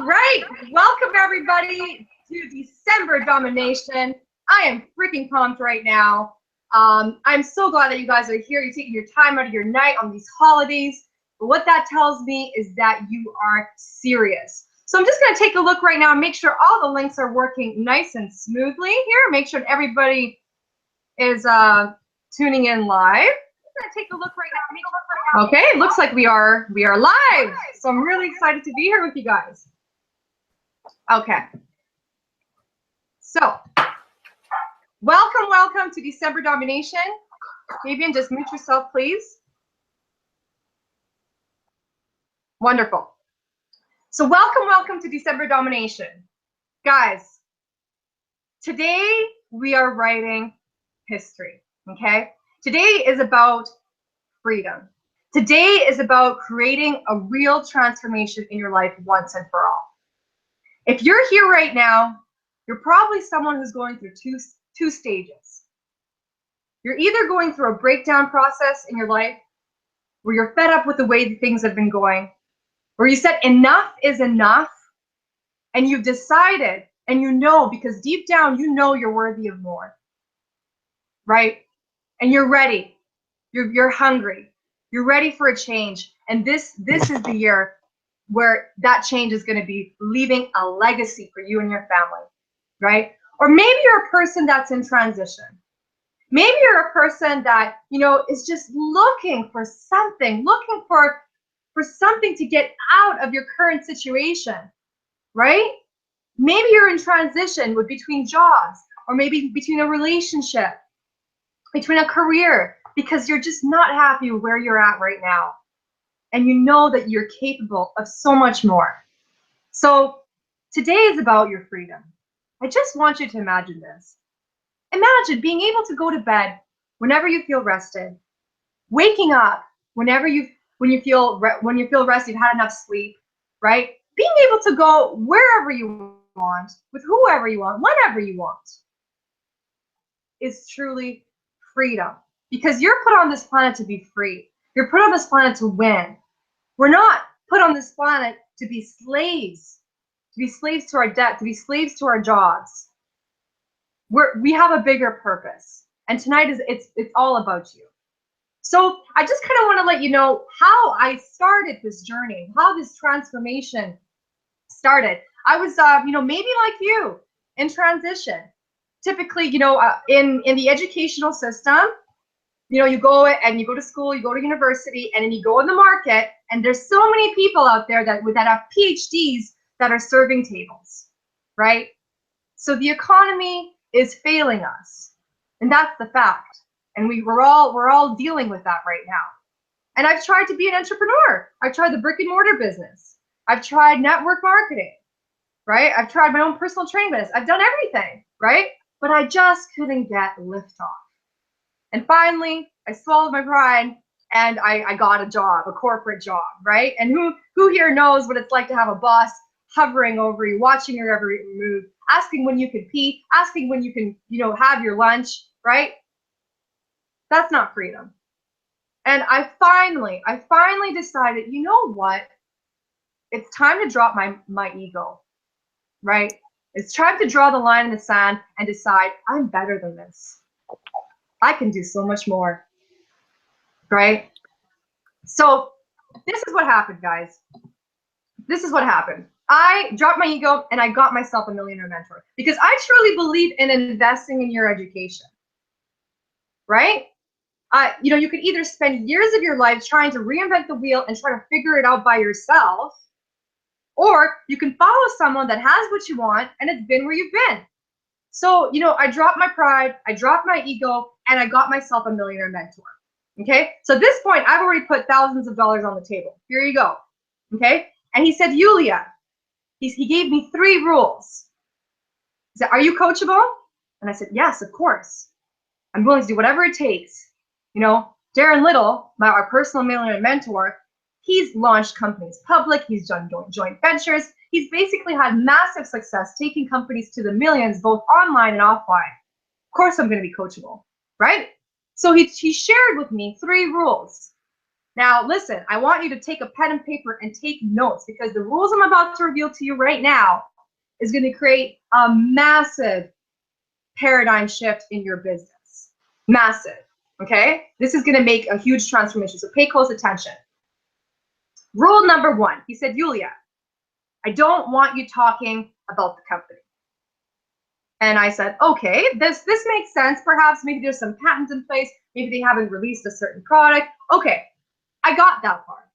right, welcome everybody to December Domination. I am freaking pumped right now. I'm so glad that you guys are here. You're taking your time out of your night on these holidays. But what that tells me is that you are serious. So I'm just going to take a look right now and make sure all the links are working nice and smoothly here. Make sure everybody is tuning in live. I'm going to take a look right now. Okay, it looks like we are live. So I'm really excited to be here with you guys. Okay. So, welcome to December Domination. Fabian, just mute yourself, please. Wonderful. So welcome to December Domination. Guys, today we are writing history, okay? Today is about freedom. Today is about creating a real transformation in your life once and for all. If you're here right now, you're probably someone who's going through two stages. You're either going through a breakdown process in your life where you're fed up with the way things have been going, where you said enough is enough, and you've decided, and you know, because deep down you know you're worthy of more, right? And you're ready. You're hungry. You're ready for a change. And this is the year where that change is going to be leaving a legacy for you and your family, right? Or maybe you're a person that's in transition. Maybe you're a person that, you know, is just looking for something, looking for something to get out of your current situation, right? Maybe you're in transition between jobs, or maybe between a relationship, between a career, because you're just not happy with where you're at right now. And you know that you're capable of so much more. So today is about your freedom. I just want you to imagine this. Imagine being able to go to bed whenever you feel rested, waking up when you feel rested, you've had enough sleep, right? Being able to go wherever you want, with whoever you want, whenever you want, is truly freedom. Because you're put on this planet to be free. You're put on this planet to win. We're not put on this planet to be slaves to our debt, to be slaves to our jobs. We have a bigger purpose, and tonight it's all about you. So I just kind of want to let you know how I started this journey, how this transformation started. I was, maybe like you, in transition. Typically, in the educational system, you go to school, you go to university, and then you go in the market, and there's so many people out there that have PhDs that are serving tables, right? So the economy is failing us, and that's the fact. And we're all dealing with that right now. And I've tried to be an entrepreneur. I've tried the brick and mortar business. I've tried network marketing, right? I've tried my own personal training business. I've done everything, right? But I just couldn't get liftoff. And finally, I swallowed my pride and I got a job, a corporate job, right? And who here knows what it's like to have a boss hovering over you, watching your every move, asking when you can pee, asking when you can, have your lunch, right? That's not freedom. And I finally decided, you know what? It's time to drop my ego, right? It's time to draw the line in the sand and decide, I'm better than this. I can do so much more, right? So this is what happened, guys. This is what happened. I dropped my ego and I got myself a millionaire mentor because I truly believe in investing in your education, right? You could either spend years of your life trying to reinvent the wheel and try to figure it out by yourself, or you can follow someone that has what you want and it's been where you've been. So, I dropped my pride, I dropped my ego, and I got myself a millionaire mentor. Okay? So at this point, I've already put thousands of dollars on the table. Here you go. Okay? And he said, Yulia, he gave me 3 rules. He said, are you coachable? And I said, yes, of course. I'm willing to do whatever it takes. Darren Little, our personal millionaire mentor, he's launched companies public, he's done joint ventures. He's basically had massive success taking companies to the millions, both online and offline. Of course, I'm going to be coachable, right? So he shared with me 3 rules. Now, listen, I want you to take a pen and paper and take notes, because the rules I'm about to reveal to you right now is going to create a massive paradigm shift in your business. Massive, okay? This is going to make a huge transformation, so pay close attention. Rule number 1, he said, Yulia, I don't want you talking about the company. And I said, okay, this makes sense. Perhaps maybe there's some patents in place. Maybe they haven't released a certain product. Okay, I got that part,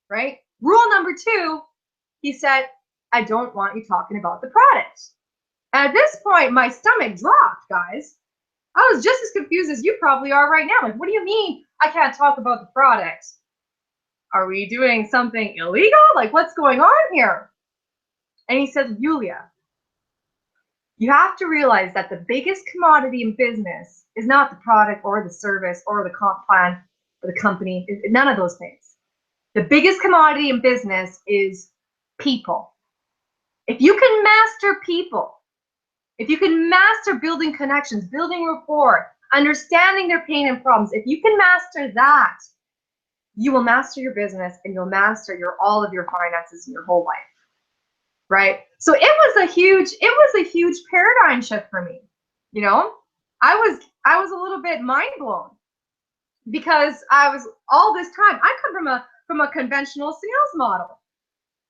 right? Rule number 2, he said, I don't want you talking about the product. And at this point, my stomach dropped, guys. I was just as confused as you probably are right now. Like, what do you mean I can't talk about the product? Are we doing something illegal? Like, what's going on here? And he said, Yulia, you have to realize that the biggest commodity in business is not the product or the service or the comp plan or the company, none of those things. The biggest commodity in business is people. If you can master people, if you can master building connections, building rapport, understanding their pain and problems, if you can master that, you will master your business and you'll master all of your finances in your whole life. Right? So it was a huge paradigm shift for me. You know, I was a little bit mind blown, because I was all this time, I come from a conventional sales model,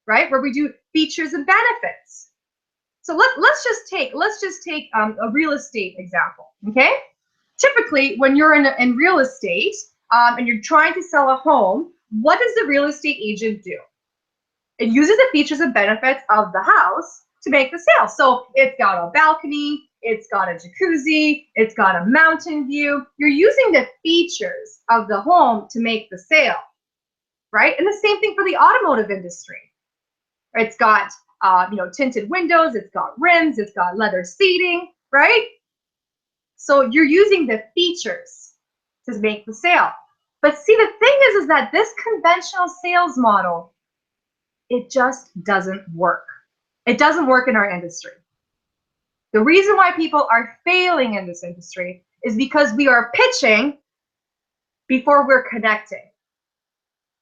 right? Where we do features and benefits. So let's just take a real estate example, okay? Typically, when you're in real estate and you're trying to sell a home, what does the real estate agent do? It uses the features and benefits of the house to make the sale. So it's got a balcony, it's got a jacuzzi, it's got a mountain view. You're using the features of the home to make the sale, right? And the same thing for the automotive industry. It's got tinted windows, it's got rims, it's got leather seating, right? So you're using the features to make the sale. But see, the thing is that this conventional sales model, it just doesn't work. It doesn't work in our industry. The reason why people are failing in this industry is because we are pitching before we're connecting.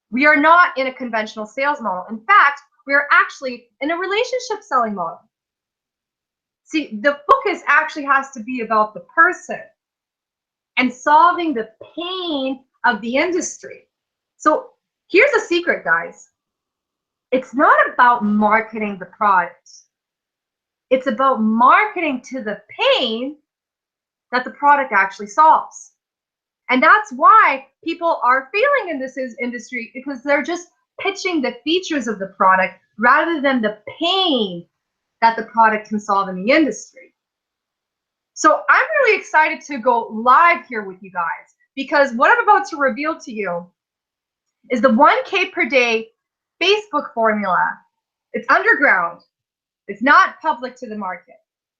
We are not in a conventional sales model. In fact, we are actually in a relationship selling model. See, the focus actually has to be about the person and solving the pain of the industry. So here's a secret, guys. It's not about marketing the product. It's about marketing to the pain that the product actually solves. And that's why people are failing in this industry, because they're just pitching the features of the product rather than the pain that the product can solve in the industry. So I'm really excited to go live here with you guys, because what I'm about to reveal to you is the 1K per day Facebook formula. It's underground. It's not public to the market,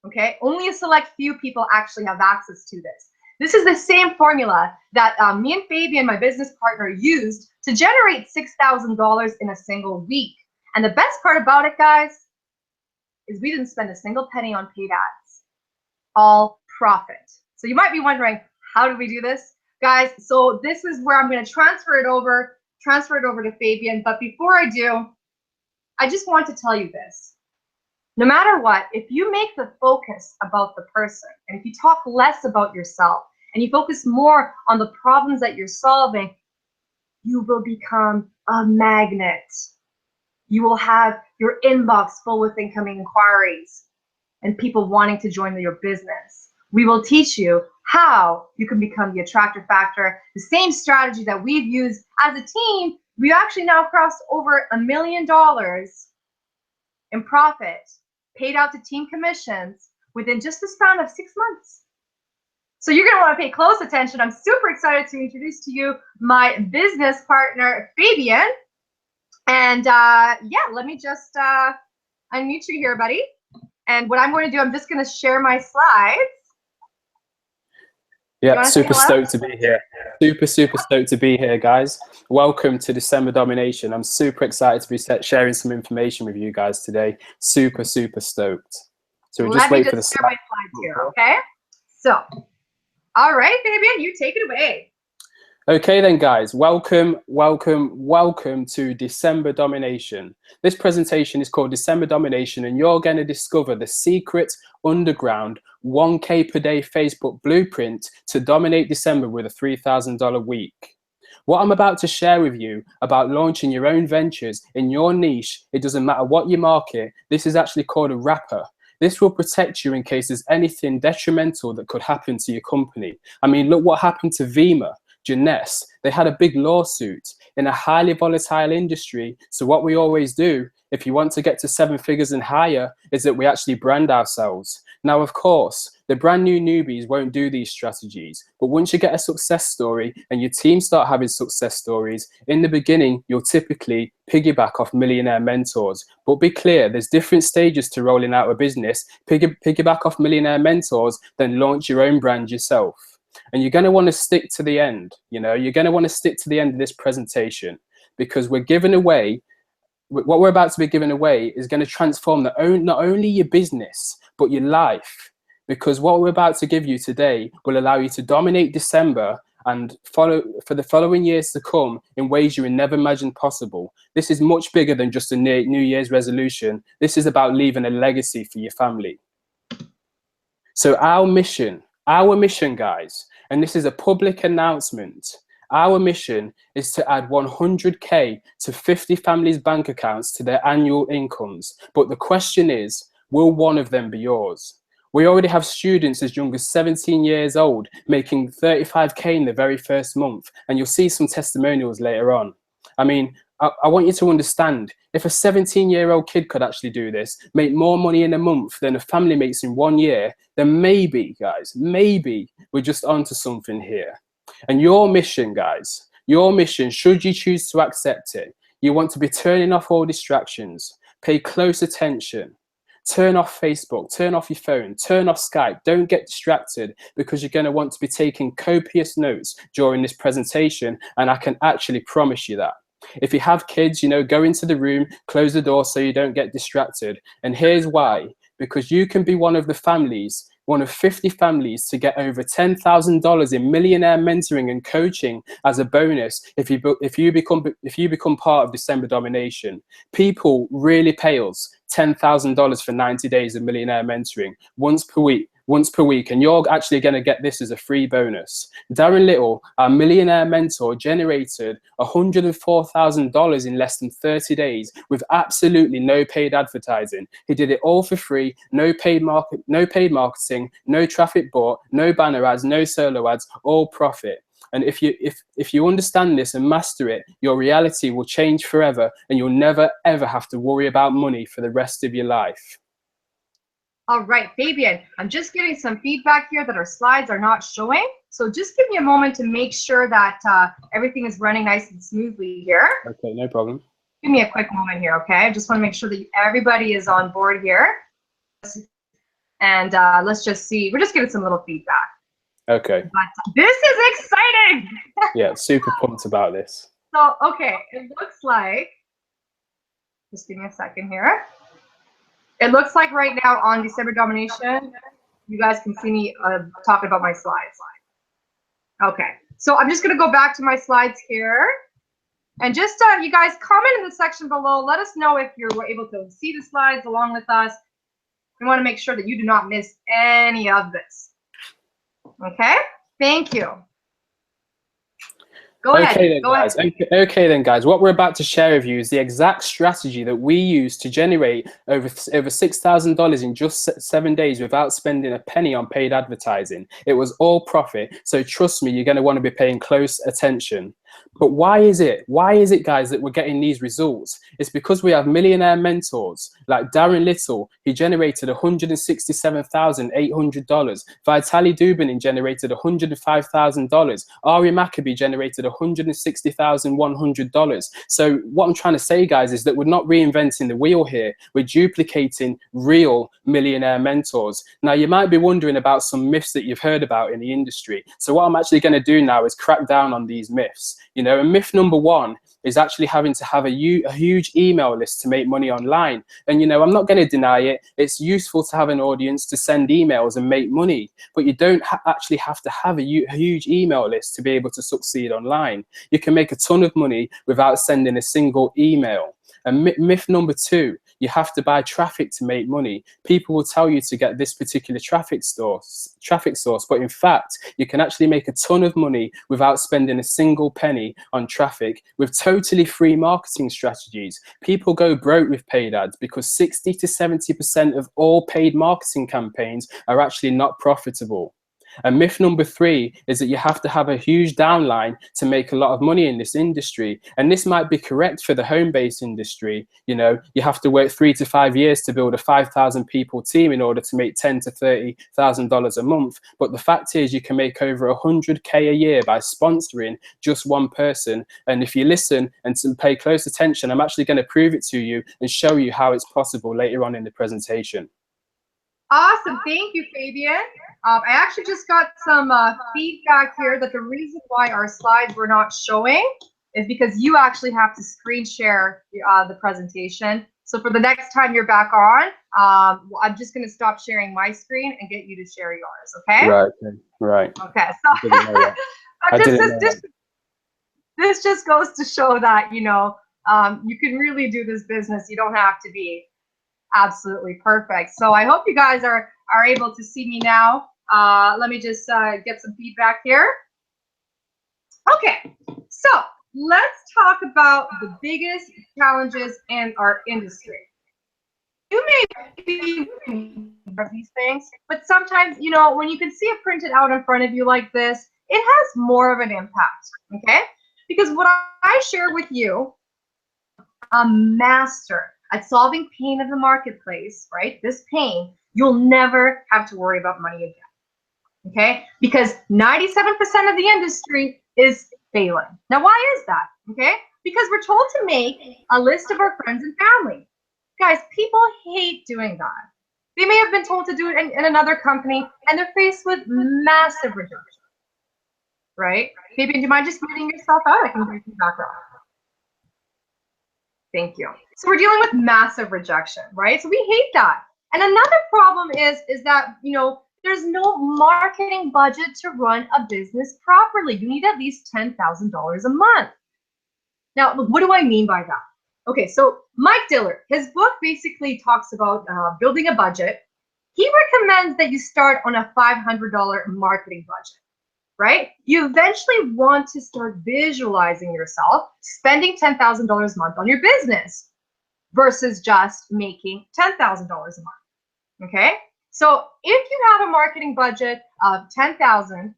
okay? Only a select few people actually have access to this. This is the same formula that me and Fabian, my business partner, used to generate $6,000 in a single week. And the best part about it, guys, is we didn't spend a single penny on paid ads. All profit. So you might be wondering, how do we do this? Guys, so this is where I'm going to transfer it over to Fabian. But before I do, I just want to tell you this. No matter what, if you make the focus about the person, and if you talk less about yourself, and you focus more on the problems that you're solving, you will become a magnet. You will have your inbox full with incoming inquiries and people wanting to join your business. We will teach you how you can become the attractor factor. The same strategy that we've used as a team, we actually now crossed over $1 million in profit, paid out to team commissions within just the span of 6 months. So you're going to want to pay close attention. I'm super excited to introduce to you my business partner, Fabian. And yeah, let me just unmute you here, buddy. And what I'm going to do, I'm just going to share my slides. Yeah, super stoked to be here. Super stoked to be here, guys. Welcome to December Domination. I'm super excited to be sharing some information with you guys today. Super stoked. So we'll just wait for the slide. Let me just share my slides here, okay? So, all right, Fabian, you take it away. Okay then guys, welcome to December Domination. This presentation is called December Domination and you're going to discover the secret underground 1K per day Facebook blueprint to dominate December with a $3,000 week. What I'm about to share with you about launching your own ventures in your niche, it doesn't matter what you market, this is actually called a wrapper. This will protect you in case there's anything detrimental that could happen to your company. I mean, look what happened to Vima. Jeunesse, they had a big lawsuit in a highly volatile industry. So what we always do, if you want to get to 7 figures and higher, is that we actually brand ourselves. Now, of course, the brand new newbies won't do these strategies, but once you get a success story and your team start having success stories, in the beginning, you'll typically piggyback off millionaire mentors. But be clear, there's different stages to rolling out a business. Piggyback off millionaire mentors, then launch your own brand yourself. And you're going to want to stick to the end, you know, you're going to want to stick to the end of this presentation because we're giving away, what we're about to be giving away is going to transform not only your business, but your life. Because what we're about to give you today will allow you to dominate December and follow for the following years to come in ways you would never imagined possible. This is much bigger than just a New Year's resolution. This is about leaving a legacy for your family. So our mission, guys, and this is a public announcement, our mission is to add 100K to 50 families' bank accounts to their annual incomes. But the question is, will one of them be yours? We already have students as young as 17 years old making 35K in the very first month, and you'll see some testimonials later on. I mean, I want you to understand, if a 17-year-old kid could actually do this, make more money in a month than a family makes in 1 year, then maybe, guys, maybe we're just onto something here. And your mission, guys, your mission, should you choose to accept it, you want to be turning off all distractions, pay close attention, turn off Facebook, turn off your phone, turn off Skype, don't get distracted because you're going to want to be taking copious notes during this presentation, and I can actually promise you that. If you have kids, you know, go into the room, close the door so you don't get distracted. And here's why, because you can be one of the families, one of 50 families to get over $10,000 in millionaire mentoring and coaching as a bonus if you become part of December Domination. People really pay us $10,000 for 90 days of millionaire mentoring once per week, and you're actually going to get this as a free bonus. Darren Little, our millionaire mentor, generated $104,000 in less than 30 days with absolutely no paid advertising. He did it all for free, no paid marketing, no traffic bought, no banner ads, no solo ads, all profit. And if you understand this and master it, your reality will change forever, and you'll never ever have to worry about money for the rest of your life. All right, Fabian, I'm just getting some feedback here that our slides are not showing. So just give me a moment to make sure that everything is running nice and smoothly here. Okay, no problem. Give me a quick moment here, okay? I just want to make sure that everybody is on board here. And let's just see. We're just getting some little feedback. Okay. But this is exciting. Yeah, super pumped about this. So, okay, it looks like, just give me a second here. It looks like right now on December Domination, you guys can see me talking about my slides. Okay, so I'm just going to go back to my slides here. And just you guys comment in the section below. Let us know if you're able to see the slides along with us. We want to make sure that you do not miss any of this. Okay, thank you. Go ahead. Okay then, guys. What we're about to share with you is the exact strategy that we use to generate over $6,000 in just 7 days without spending a penny on paid advertising. It was all profit. So trust me, you're going to want to be paying close attention. But why is it, guys, that we're getting these results? It's because we have millionaire mentors like Darren Little. He generated $167,800. Vitaly Dubinin generated $105,000. Ari Maccabee generated $160,100. So what I'm trying to say, guys, is that we're not reinventing the wheel here. We're duplicating real millionaire mentors. Now, you might be wondering about some myths that you've heard about in the industry. So what I'm actually going to do now is crack down on these myths. You know, and myth number one is actually having to have a huge email list to make money online. And, you know, I'm not going to deny it. It's useful to have an audience to send emails and make money, but you don't actually have to have a huge email list to be able to succeed online. You can make a ton of money without sending a single email. And myth number 2, you have to buy traffic to make money. People will tell you to get this particular traffic source, but in fact, you can actually make a ton of money without spending a single penny on traffic with totally free marketing strategies. People go broke with paid ads because 60 to 70% of all paid marketing campaigns are actually not profitable. And myth number 3 is that you have to have a huge downline to make a lot of money in this industry. And this might be correct for the home-based industry. You know, you have to work 3 to 5 years to build a 5,000 people team in order to make $10,000 to $30,000 a month. But the fact is, you can make over 100K a year by sponsoring just one person. And if you listen and pay close attention, I'm actually going to prove it to you and show you how it's possible later on in the presentation. Awesome. Thank you, Fabian. I actually just got some feedback here that the reason why our slides were not showing is because you actually have to screen share the presentation. So for the next time you're back on, I'm just going to stop sharing my screen and get you to share yours, okay? Right. Okay, so this just goes to show that, you know, you can really do this business. You don't have to be absolutely perfect. So I hope you guys are able to see me now. Let me just get some feedback here. Okay, so let's talk about the biggest challenges in our industry. You may be aware of these things, but sometimes, you know, when you can see it printed out in front of you like this, it has more of an impact, okay? Because what I share with you, a master at solving pain of the marketplace, right? This pain, you'll never have to worry about money again, okay? Because 97% of the industry is failing. Now, why is that, okay? Because we're told to make a list of our friends and family. Guys, people hate doing that. They may have been told to do it in another company, and they're faced with massive rejection, right? Fabian, do you mind just muting yourself out? I can hear you back up. Thank you. So we're dealing with massive rejection, right? So we hate that. And another problem is that, you know, there's no marketing budget to run a business properly. You need at least $10,000 a month. Now, what do I mean by that? Okay, so Mike Dillard, his book basically talks about building a budget. He recommends that you start on a $500 marketing budget, right? You eventually want to start visualizing yourself spending $10,000 a month on your business versus just making $10,000 a month, okay? So if you have a marketing budget of $10,000,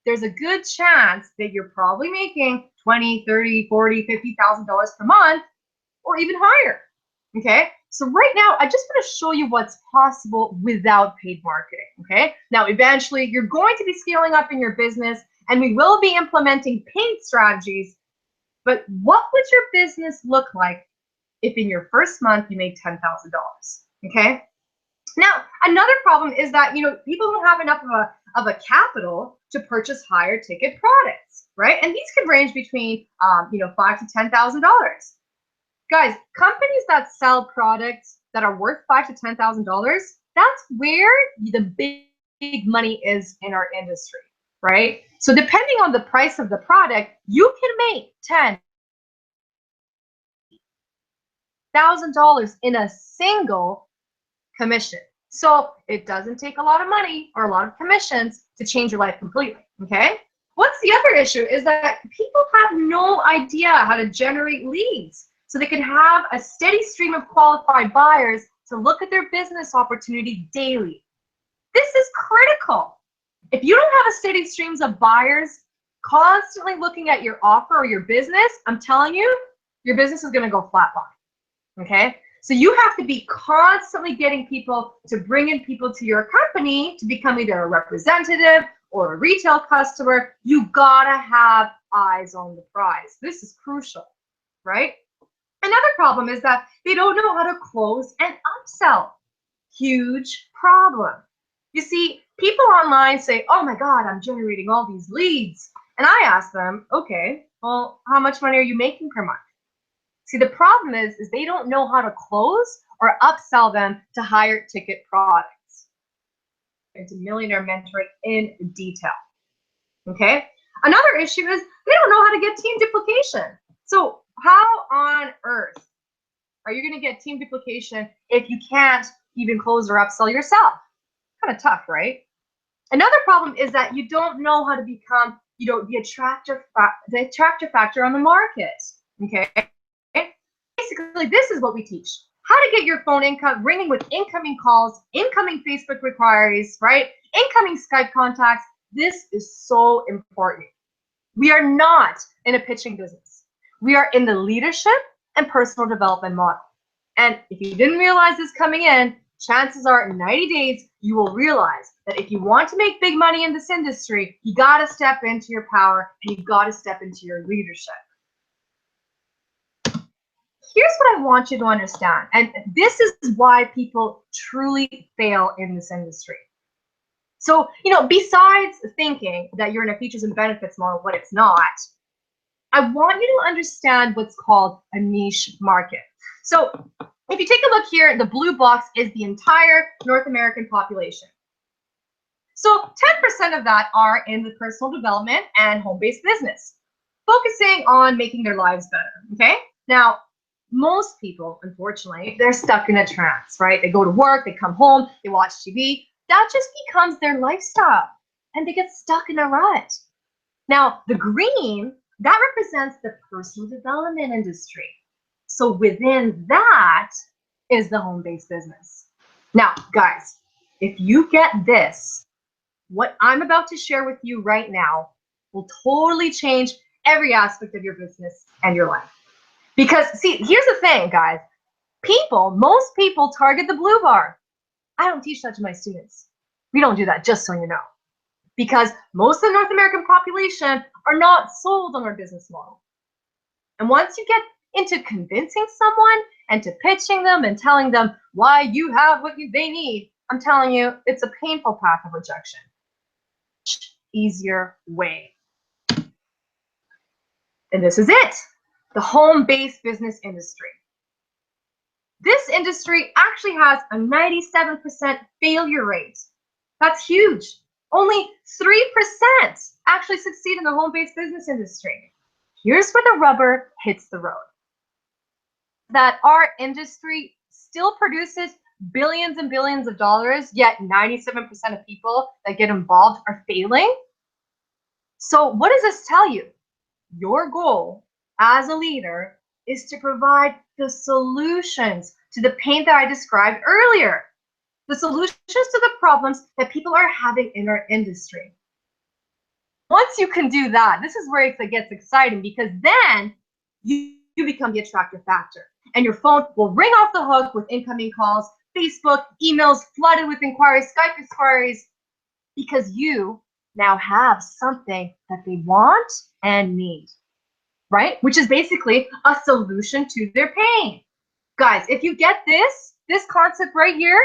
there's a good chance that you're probably making $20,000, $30,000, $40,000, $50,000 per month, or even higher, okay? So right now, I just want to show you what's possible without paid marketing, okay? Now, eventually, you're going to be scaling up in your business, and we will be implementing paid strategies, but what would your business look like if in your first month you made $10,000, okay? Now, another problem is that, you know, people don't have enough of a capital to purchase higher ticket products, right? And these can range between, you know, $5,000 to $10,000. Guys, companies that sell products that are worth $5,000 to $10,000, that's where the big money is in our industry, right? So depending on the price of the product, you can make $10,000 in a single commission. So it doesn't take a lot of money or a lot of commissions to change your life completely, okay? What's the other issue is that people have no idea how to generate leads so they can have a steady stream of qualified buyers to look at their business opportunity daily. This is critical. If you don't have a steady streams of buyers constantly looking at your offer or your business, I'm telling you, your business is going to go flatline, okay? So you have to be constantly getting people to bring in people to your company to become either a representative or a retail customer. You gotta have eyes on the prize. This is crucial, right? Another problem is that they don't know how to close and upsell. Huge problem. You see, people online say, oh my God, I'm generating all these leads. And I ask them, okay, well, how much money are you making per month? See, the problem is they don't know how to close or upsell them to higher ticket products. Into millionaire mentoring in detail. Okay. Another issue is they don't know how to get team duplication. So how on earth are you going to get team duplication if you can't even close or upsell yourself? Kind of tough, right? Another problem is that you don't know how to become, the attractor factor on the market. Okay. Basically, this is what we teach. How to get your phone income ringing with incoming calls, incoming Facebook inquiries, right? Incoming Skype contacts. This is so important. We are not in a pitching business. We are in the leadership and personal development model. And if you didn't realize this coming in, chances are in 90 days, you will realize that if you want to make big money in this industry, you got to step into your power and you got to step into your leadership. Here's what I want you to understand, and this is why people truly fail in this industry. So, besides thinking that you're in a features and benefits model when it's not, I want you to understand what's called a niche market. So if you take a look here, the blue box is the entire North American population. So 10% of that are in the personal development and home-based business, focusing on making their lives better, okay? Now, most people, unfortunately, they're stuck in a trance, right? They go to work, they come home, they watch TV. That just becomes their lifestyle, and they get stuck in a rut. Now, the green, that represents the personal development industry. So within that is the home-based business. Now, guys, if you get this, what I'm about to share with you right now will totally change every aspect of your business and your life. Because, see, here's the thing, guys. Most people target the blue bar. I don't teach that to my students. We don't do that, just so you know. Because most of the North American population are not sold on our business model. And once you get into convincing someone and to pitching them and telling them why you have what they need, I'm telling you, it's a painful path of rejection. Easier way. And this is it, the home-based business industry. This industry actually has a 97% failure rate. That's huge. Only 3% actually succeed in the home-based business industry. Here's where the rubber hits the road. That our industry still produces billions and billions of dollars, yet 97% of people that get involved are failing. So what does this tell you? Your goal as a leader is to provide the solutions to the pain that I described earlier. The solutions to the problems that people are having in our industry. Once you can do that, this is where it gets exciting, because then you become the attractive factor. And your phone will ring off the hook with incoming calls, Facebook, emails flooded with inquiries, Skype inquiries, because you now have something that they want and need, right? Which is basically a solution to their pain. Guys, if you get this concept right here,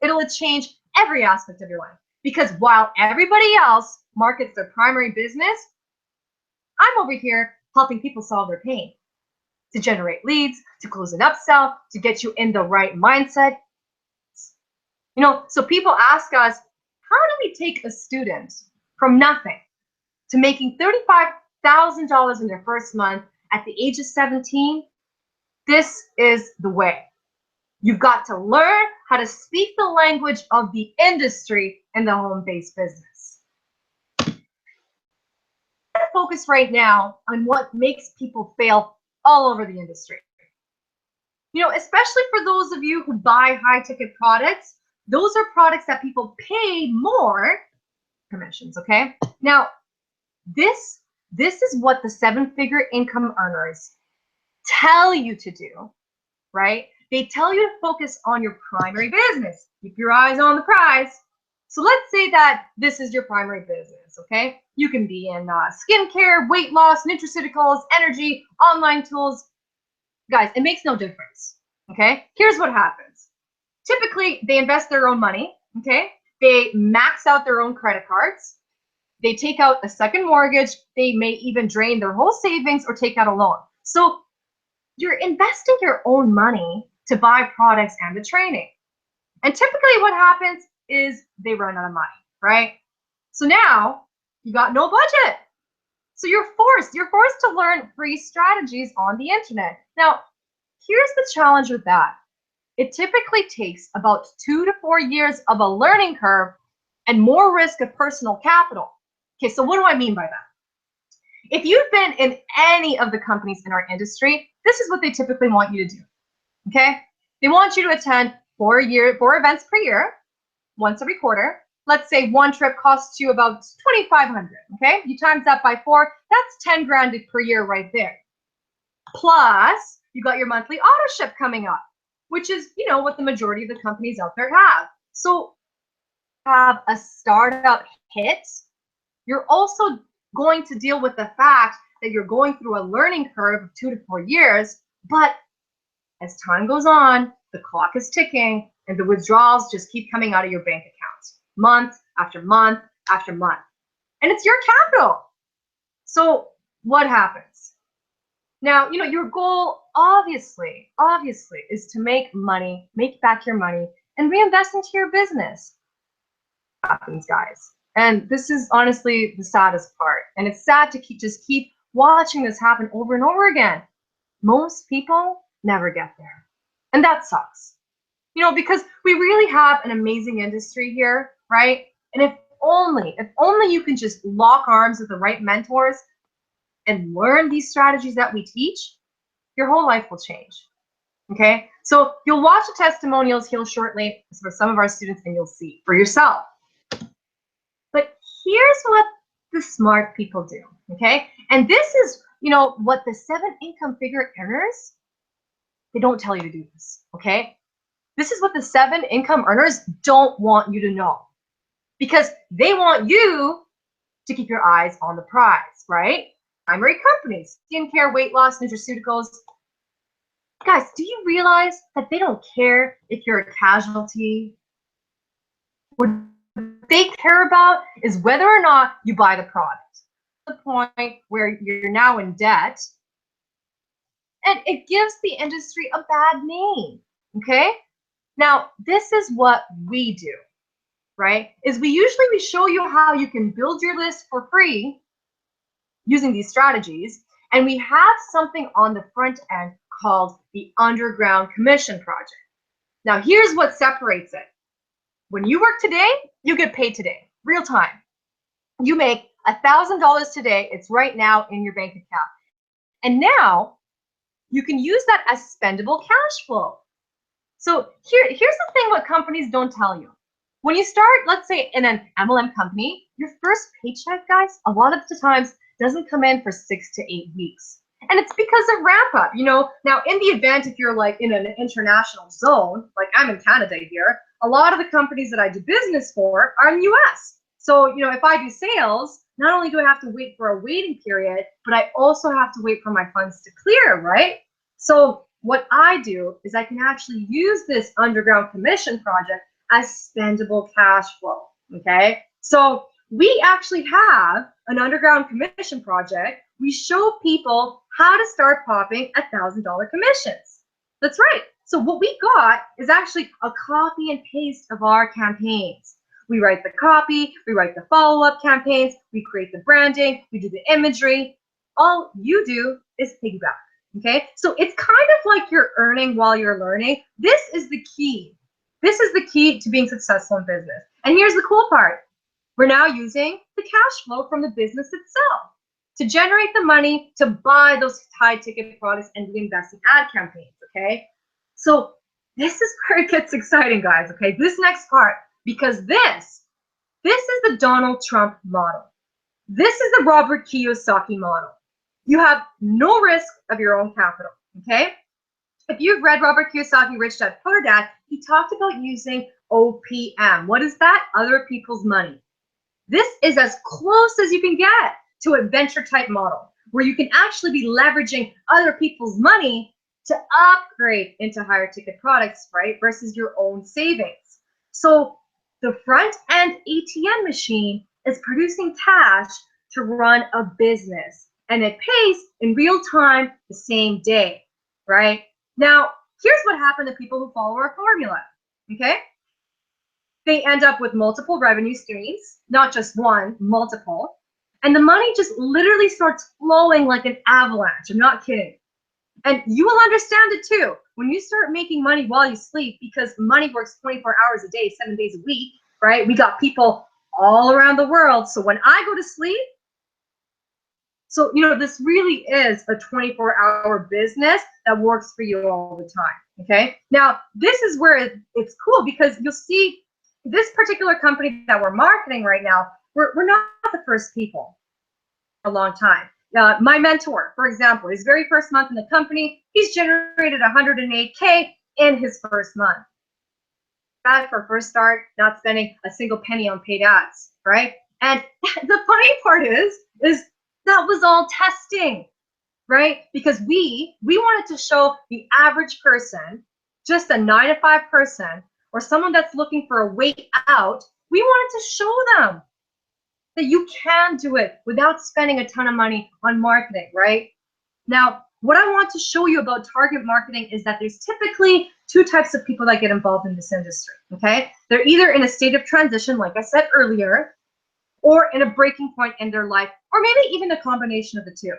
it'll change every aspect of your life. Because while everybody else markets their primary business, I'm over here helping people solve their pain, to generate leads, to close an upsell, to get you in the right mindset. So people ask us, how do we take a student from nothing to making $35,000 in their first month at the age of 17? This is the way. You've got to learn how to speak the language of the industry in the home-based business. I'm going to focus right now on what makes people fail all over the industry. Especially for those of you who buy high-ticket products, those are products that people pay more commissions, okay? Now, this is what the seven-figure income earners tell you to do, right? They tell you to focus on your primary business. Keep your eyes on the prize. So let's say that this is your primary business, okay? You can be in skincare, weight loss, nutraceuticals, energy, online tools. Guys, it makes no difference, okay? Here's what happens. Typically, they invest their own money, okay? They max out their own credit cards. They take out a second mortgage. They may even drain their whole savings or take out a loan. So you're investing your own money to buy products and the training. And typically what happens is they run out of money, right? So now you got no budget. So you're forced to learn free strategies on the internet. Now, here's the challenge with that. It typically takes about 2 to 4 years of a learning curve and more risk of personal capital. Okay, so what do I mean by that? If you've been in any of the companies in our industry, this is what they typically want you to do, okay? They want you to attend 4 events per year, once every quarter. Let's say one trip costs you about $2,500, okay? You times that by 4, that's 10 grand per year right there. Plus, you got your monthly auto ship coming up, which is, you know, what the majority of the companies out there have. So have a startup hit, you're also going to deal with the fact that you're going through a learning curve of 2 to 4 years, but as time goes on, the clock is ticking and the withdrawals just keep coming out of your bank accounts, month after month after month. And it's your capital. So what happens? Now, you know, your goal obviously is to make money, make back your money and reinvest into your business. Happens, guys. And this is honestly the saddest part. And it's sad to keep watching this happen over and over again. Most people never get there. And that sucks. You know, because we really have an amazing industry here, right? And if only you can just lock arms with the right mentors and learn these strategies that we teach, your whole life will change. Okay? So you'll watch the testimonials here shortly for some of our students and you'll see for yourself. But here's what the smart people do, okay? And this is, you know, what the 7 income figure earners, they don't tell you to do this, okay? This is what the 7 income earners don't want you to know, because they want you to keep your eyes on the prize, right? Primary companies, skincare, weight loss, nutraceuticals. Guys, do you realize that they don't care if you're a casualty? What they care about is whether or not you buy the product. The point where you're now in debt, and it gives the industry a bad name, okay? Now, this is what we do, right? Is we show you how you can build your list for free using these strategies, and we have something on the front end called the Underground Commission Project. Now, here's what separates it. When you work today, you get paid today, real time. You make $1,000 today. It's right now in your bank account. And now you can use that as spendable cash flow. So here's the thing what companies don't tell you. When you start, let's say in an MLM company, your first paycheck, guys, a lot of the times doesn't come in for 6 to 8 weeks. And it's because of ramp up, you know. Now, in the event, if you're like in an international zone, like I'm in Canada here, a lot of the companies that I do business for are in the US. So, you know, if I do sales, not only do I have to wait for a waiting period, but I also have to wait for my funds to clear, right? So what I do is I can actually use this Underground Commission Project as spendable cash flow, okay? So we actually have an Underground Commission Project. We show people how to start popping $1,000 commissions. That's right. So what we got is actually a copy and paste of our campaigns. We write the copy, we write the follow-up campaigns, we create the branding, we do the imagery. All you do is piggyback, okay? So it's kind of like you're earning while you're learning. This is the key. This is the key to being successful in business. And here's the cool part. We're now using the cash flow from the business itself to generate the money to buy those high ticket products and reinvest in ad campaigns, okay? So this is where it gets exciting, guys, okay? This next part, because this is the Donald Trump model. This is the Robert Kiyosaki model. You have no risk of your own capital, okay? If you've read Robert Kiyosaki, Rich Dad Poor Dad, he talked about using OPM. What is that? Other people's money. This is as close as you can get to a venture type model where you can actually be leveraging other people's money to upgrade into higher ticket products, right? Versus your own savings. So the front end ATM machine is producing cash to run a business, and it pays in real time the same day. right? Now, here's what happened to people who follow our formula, okay? They end up with multiple revenue streams, not just one, multiple. And the money just literally starts flowing like an avalanche. I'm not kidding. And you will understand it too. When you start making money while you sleep, because money works 24 hours a day, 7 days a week, right? We got people all around the world. So when I go to sleep, so, you know, this really is a 24-hour business that works for you all the time, okay? Now, this is where it's cool because you'll see this particular company that we're marketing right now, we're not the first people for a long time. My mentor, for example, his very first month in the company, he's generated 108K in his first month. That for first start, not spending a single penny on paid ads, right? And the funny part is that was all testing, right? Because we wanted to show the average person, just a 9-to-5 person, or someone that's looking for a way out, we wanted to show them that you can do it without spending a ton of money on marketing, right? Now, what I want to show you about target marketing is that there's typically two types of people that get involved in this industry, okay? They're either in a state of transition, like I said earlier, or in a breaking point in their life, or maybe even a combination of the two.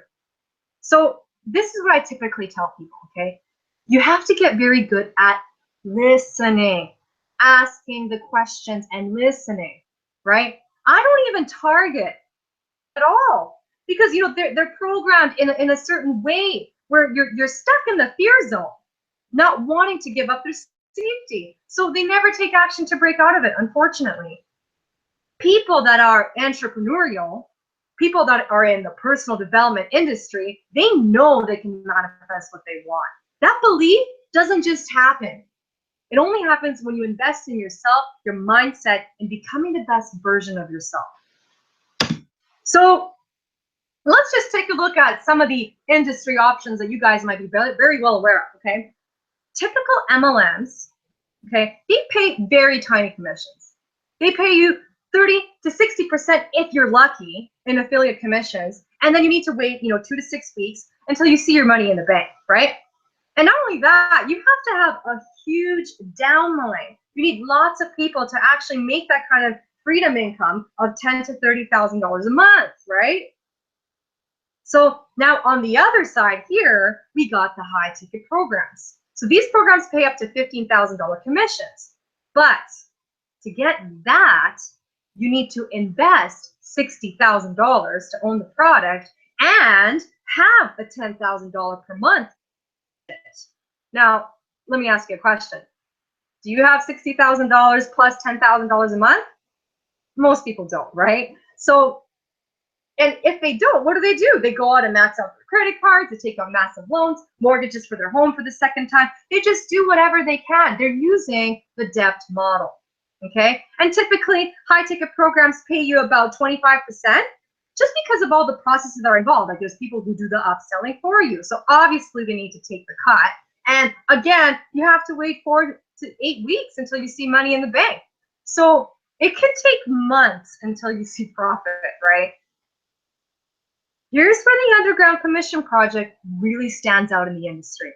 So this is what I typically tell people, okay? You have to get very good at listening, asking the questions and listening, right? I don't even target at all because, you know, they're programmed in a certain way where you're stuck in the fear zone, not wanting to give up their safety. So they never take action to break out of it, unfortunately. People that are entrepreneurial, people that are in the personal development industry, they know they can manifest what they want. That belief doesn't just happen. It only happens when you invest in yourself, your mindset, and becoming the best version of yourself. So let's just take a look at some of the industry options that you guys might be very well aware of, okay? Typical MLMs, okay, they pay very tiny commissions. They pay you 30 to 60% if you're lucky in affiliate commissions, and then you need to wait, you know, 2 to 6 weeks until you see your money in the bank, right? And not only that, you have to have a huge downline. You need lots of people to actually make that kind of freedom income of $10,000 to $30,000 a month, right? So now on the other side here, we got the high ticket programs. So these programs pay up to $15,000 commissions. But to get that, you need to invest $60,000 to own the product and have a $10,000 per month. Now, let me ask you a question. Do you have $60,000 plus $10,000 a month? Most people don't, right? So, and if they don't, what do? They go out and max out their credit cards, they take out massive loans, mortgages for their home for the second time. They just do whatever they can. They're using the debt model, okay? And typically, high ticket programs pay you about 25%, just because of all the processes that are involved. Like there's people who do the upselling for you. So obviously they need to take the cut. And again, you have to wait 4 to 8 weeks until you see money in the bank. So it could take months until you see profit, right? Here's where the underground commission project really stands out in the industry,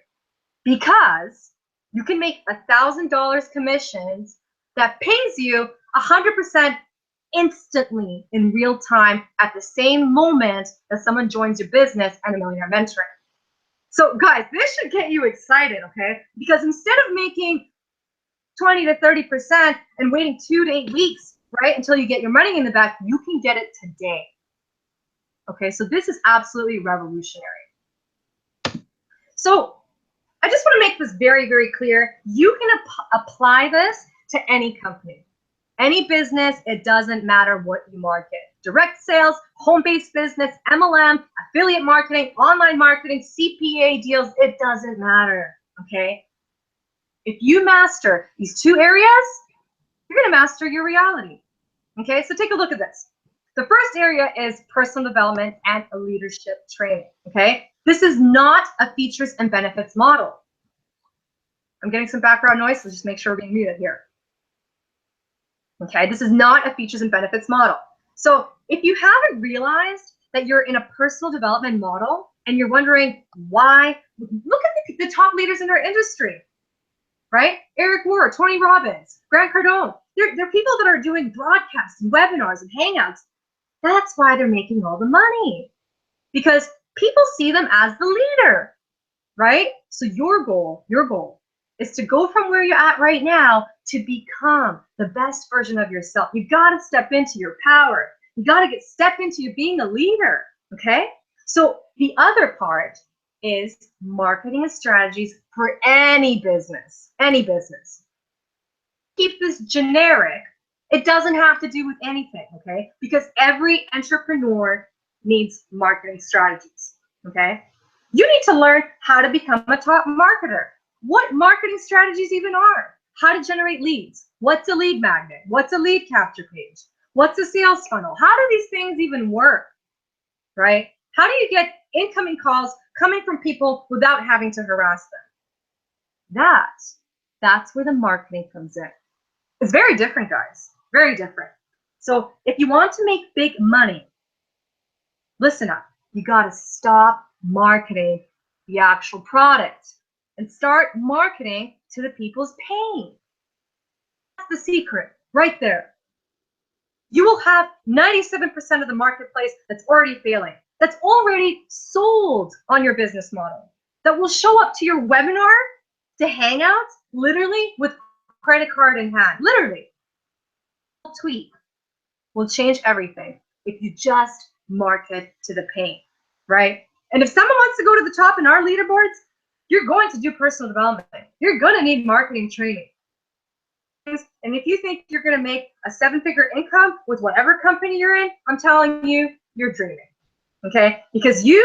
because you can make $1,000 commissions that pays you 100% instantly in real time at the same moment that someone joins your business and a millionaire mentoring. So guys, this should get you excited, okay? Because instead of making 20 to 30% and waiting 2 to 8 weeks, right, until you get your money in the bank, you can get it today. Okay, so this is absolutely revolutionary. So I just want to make this very, very clear. You can apply this to any company, any business. It doesn't matter what you market. Direct sales, home-based business, MLM, affiliate marketing, online marketing, CPA deals, it doesn't matter, okay? If you master these two areas, you're going to master your reality, okay? So take a look at this. The first area is personal development and leadership training, okay? This is not a features and benefits model. I'm getting some background noise, so just make sure we're being muted here. Okay, this is not a features and benefits model. So if you haven't realized that you're in a personal development model and you're wondering why, look at the the top leaders in our industry, right? Eric Ward, Tony Robbins, Grant Cardone. They're people that are doing broadcasts and webinars and hangouts. That's why they're making all the money, because people see them as the leader, right? So your goal is to go from where you're at right now to become the best version of yourself. You got to step into your power. You got to step into you being a leader, okay? So the other part is marketing and strategies for any business, any business. Keep this generic. It doesn't have to do with anything, okay? Because every entrepreneur needs marketing strategies, okay? You need to learn how to become a top marketer. What marketing strategies even are? How to generate leads. What's a lead magnet? What's a lead capture page? What's a sales funnel? How do these things even work, right? How do you get incoming calls coming from people without having to harass them? That's where the marketing comes in. It's very different, guys, very different. So if you want to make big money, listen up. You got to stop marketing the actual product and start marketing to the people's pain. That's the secret right there. You will have 97% of the marketplace that's already failing, that's already sold on your business model, that will show up to your webinar, to hangouts, literally with credit card in hand, literally. A tweak will change everything if you just market to the pain, right? And if someone wants to go to the top in our leaderboards, you're going to do personal development. You're going to need marketing training. And if you think you're going to make a 7-figure income with whatever company you're in, I'm telling you, you're dreaming, okay? Because you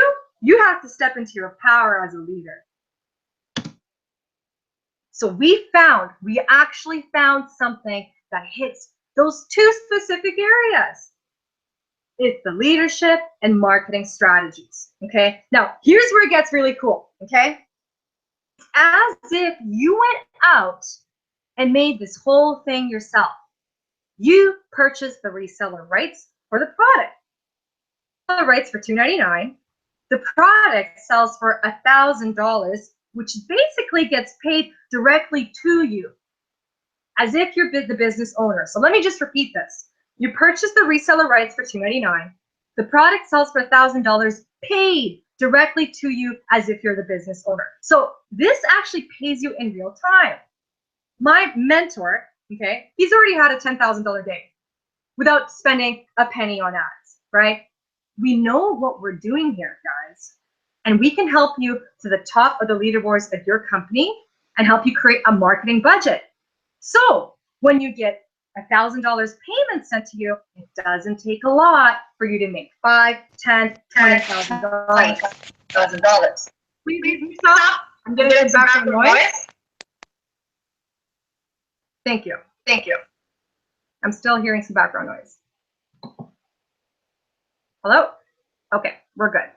have to step into your power as a leader. So we actually found something that hits those 2 specific areas. It's the leadership and marketing strategies, okay? Now, here's where it gets really cool, okay? It's as if you went out and made this whole thing yourself. You purchased the reseller rights for the product. The rights for $299. The product sells for $1,000, which basically gets paid directly to you, as if you're the business owner. So let me just repeat this. You purchase the reseller rights for $299. The product sells for $1,000, paid directly to you as if you're the business owner. So this actually pays you in real time. My mentor, okay, he's already had a $10,000 day without spending a penny on ads, right? We know what we're doing here, guys, and we can help you to the top of the leaderboards of your company and help you create a marketing budget. So when you get $1,000 payment sent to you, it doesn't take a lot for you to make $5,000, $10,000, $20,000. Please stop. I'm getting some background noise. Thank you. Thank you. I'm still hearing some background noise. Hello? Okay, we're good.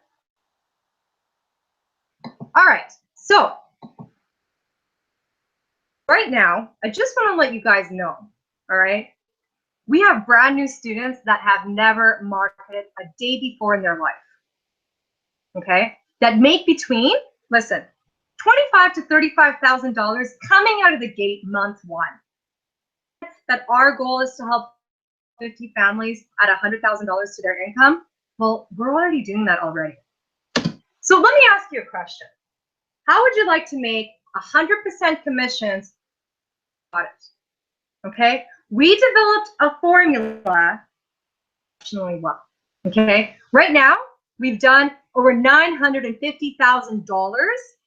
All right, so right now, I just want to let you guys know, all right? We have brand new students that have never marketed a day before in their life, okay? That make between, listen, $25,000 to $35,000 coming out of the gate month 1. That our goal is to help 50 families add $100,000 to their income. Well, we're already doing that already. So let me ask you a question. How would you like to make 100% commissions? Okay, we developed a formula exceptionally well. Okay, right now we've done over $950,000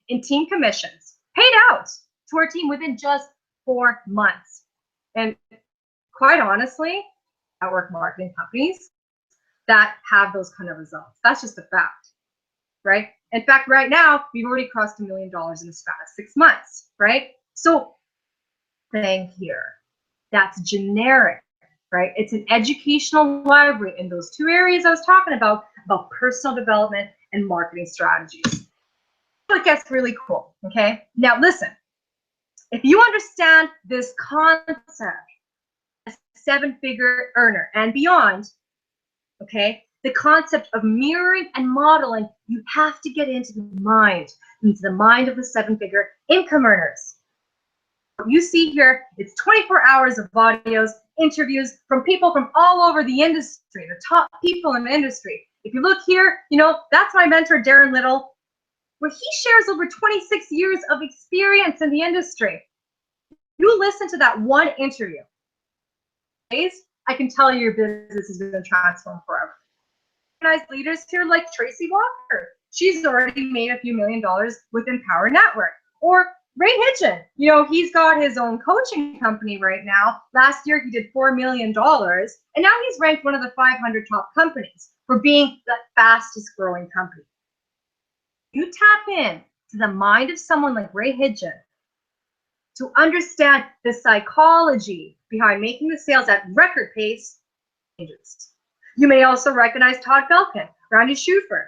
in team commissions paid out to our team within just 4 months. And quite honestly, network marketing companies that have those kind of results. That's just a fact, right? In fact, right now, we've already crossed $1 million in the span of 6 months, right? So, thing here, that's generic, right? It's an educational library in those 2 areas I was talking about personal development and marketing strategies. So it gets really cool, okay? Now, listen, if you understand this concept, a 7-figure earner and beyond, okay, the concept of mirroring and modeling You have to get into the mind of the seven-figure income earners. What you see here, it's 24 hours of audios, interviews from people from all over the industry, the top people in the industry. If you look here, you know, that's my mentor, Darren Little, where he shares over 26 years of experience in the industry. You listen to that one interview, I can tell you your business is going to transform forever. Recognized leaders here like Tracy Walker. She's already made a few $1 million with Empower Network. Or Ray Hitchen, you know, he's got his own coaching company right now. Last year he did $4 million, and now he's ranked one of the 500 top companies for being the fastest growing company. You tap in to the mind of someone like Ray Hitchen to understand the psychology behind making the sales at record pace. You may also recognize Todd Belkin, Randy Schufer,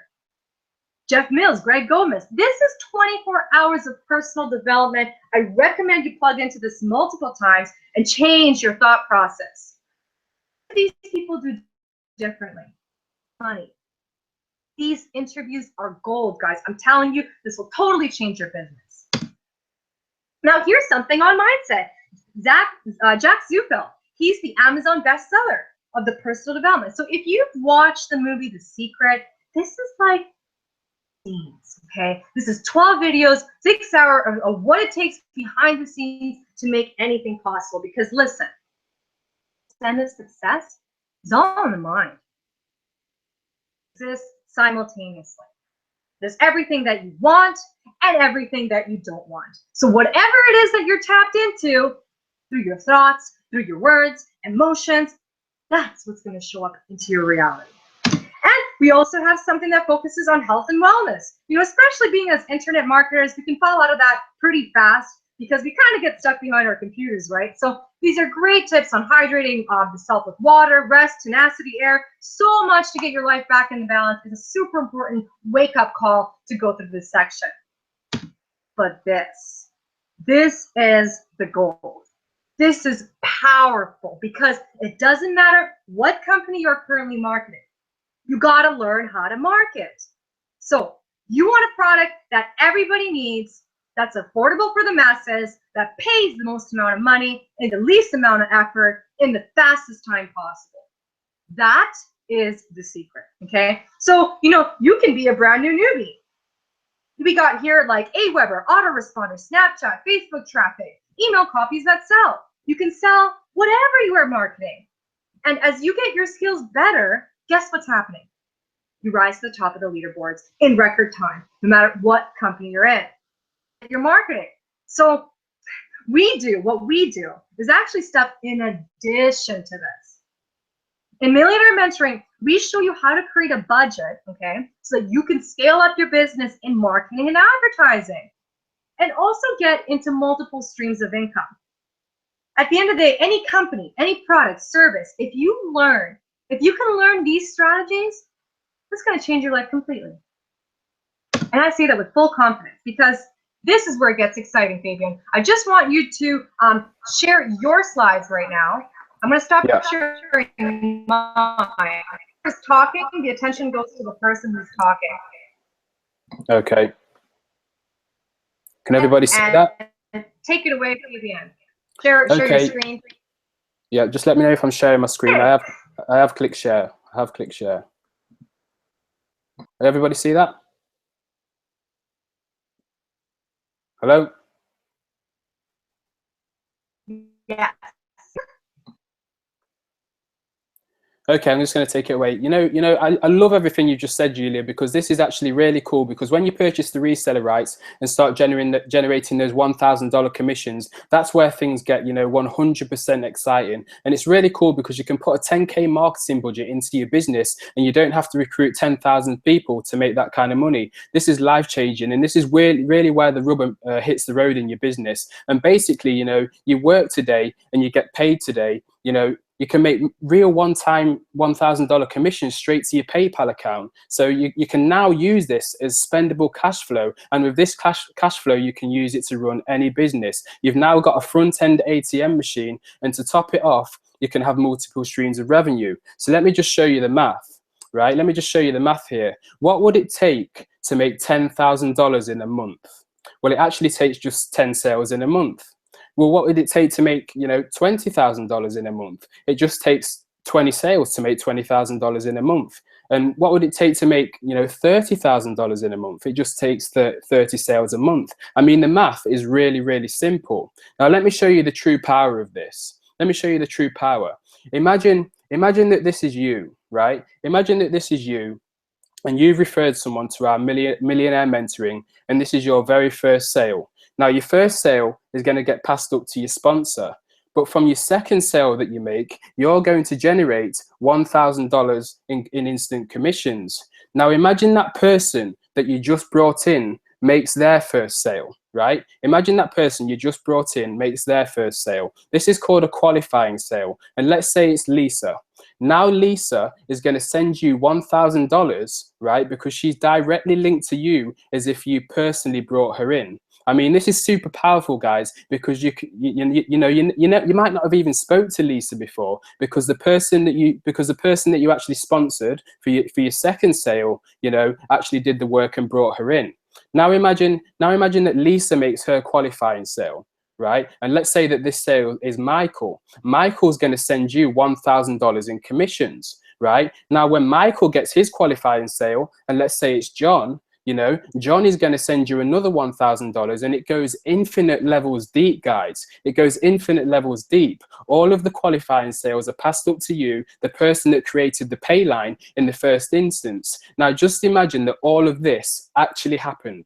Jeff Mills, Greg Gomez. This is 24 hours of personal development. I recommend you plug into this multiple times and change your thought process. What do these people do differently? Money. These interviews are gold, guys. I'm telling you, this will totally change your business. Now, here's something on mindset. Jack Zufel, he's the Amazon bestseller of the personal development. So if you've watched the movie The Secret, this is like scenes, okay? This is 12 videos, 6 hours of what it takes behind the scenes to make anything possible. Because listen, the success is all in the mind. This simultaneously. There's everything that you want and everything that you don't want. So whatever it is that you're tapped into, through your thoughts, through your words, emotions, that's what's going to show up into your reality. And we also have something that focuses on health and wellness. You know, especially being as internet marketers, we can fall out of that pretty fast because we kind of get stuck behind our computers, right? So these are great tips on hydrating yourself with water, rest, tenacity, air, so much to get your life back in balance. It's a super important wake-up call to go through this section. But this is the gold. This is powerful because it doesn't matter what company you're currently marketing. You got to learn how to market. So you want a product that everybody needs, that's affordable for the masses, that pays the most amount of money in the least amount of effort in the fastest time possible. That is the secret, okay? So, you know, you can be a brand new newbie. We got here like Aweber, autoresponder, Snapchat, Facebook traffic, email copies that sell. You can sell whatever you are marketing. And as you get your skills better, guess what's happening? You rise to the top of the leaderboards in record time, no matter what company you're in. You're marketing. So what we do is actually stuff in addition to this. In Millionaire Mentoring, we show you how to create a budget, okay, so that you can scale up your business in marketing and advertising, and also get into multiple streams of income. At the end of the day, any company, any product, service, if you can learn these strategies, it's going to change your life completely. And I say that with full confidence because this is where it gets exciting, Fabian. I just want you to share your slides right now. I'm going to stop sharing mine. Who's talking, the attention goes to the person who's talking. Okay. Can everybody see that? Take it away, Fabian. Share your screen. Yeah, just let me know if I'm sharing my screen. I have click share. I have click share. Everybody see that? Hello? Yeah. Okay, I'm just going to take it away. I love everything you just said, Julia, because this is actually really cool. Because when you purchase the reseller rights and start generating those $1,000 commissions, that's where things get, 100% exciting. And it's really cool because you can put a 10K marketing budget into your business and you don't have to recruit 10,000 people to make that kind of money. This is life changing, and this is really where the rubber hits the road in your business. And basically, you work today and you get paid today. You can make real one-time $1,000 commissions straight to your PayPal account. So you can now use this as spendable cash flow. And with this cash flow, you can use it to run any business. You've now got a front-end ATM machine. And to top it off, you can have multiple streams of revenue. So let me just show you the math, right? Let me just show you the math here. What would it take to make $10,000 in a month? Well, it actually takes just 10 sales in a month. Well, what would it take to make, $20,000 in a month? It just takes 20 sales to make $20,000 in a month. And what would it take to make, $30,000 in a month? It just takes 30 sales a month. I mean, the math is really, really simple. Now, let me show you the true power of this. Let me show you the true power. Imagine that this is you, right? Imagine that this is you, and you've referred someone to our millionaire mentoring, and this is your very first sale. Now, your first sale is going to get passed up to your sponsor. But from your second sale that you make, you're going to generate $1,000 in instant commissions. Now, imagine that person that you just brought in makes their first sale, right? Imagine that person you just brought in makes their first sale. This is called a qualifying sale. And let's say it's Lisa. Now Lisa is going to send you $1,000, right? Because she's directly linked to you as if you personally brought her in. I mean, this is super powerful, guys, because you might not have even spoke to Lisa before, because the person that you actually sponsored for your second sale, actually did the work and brought her in. Now imagine that Lisa makes her qualifying sale, right? And let's say that this sale is Michael. Michael's going to send you $1,000 in commissions, right? Now, when Michael gets his qualifying sale, and let's say it's John, John is going to send you another $1,000, and it goes infinite levels deep, guys. It goes infinite levels deep. All of the qualifying sales are passed up to you, the person that created the pay line in the first instance. Now, just imagine that all of this actually happened,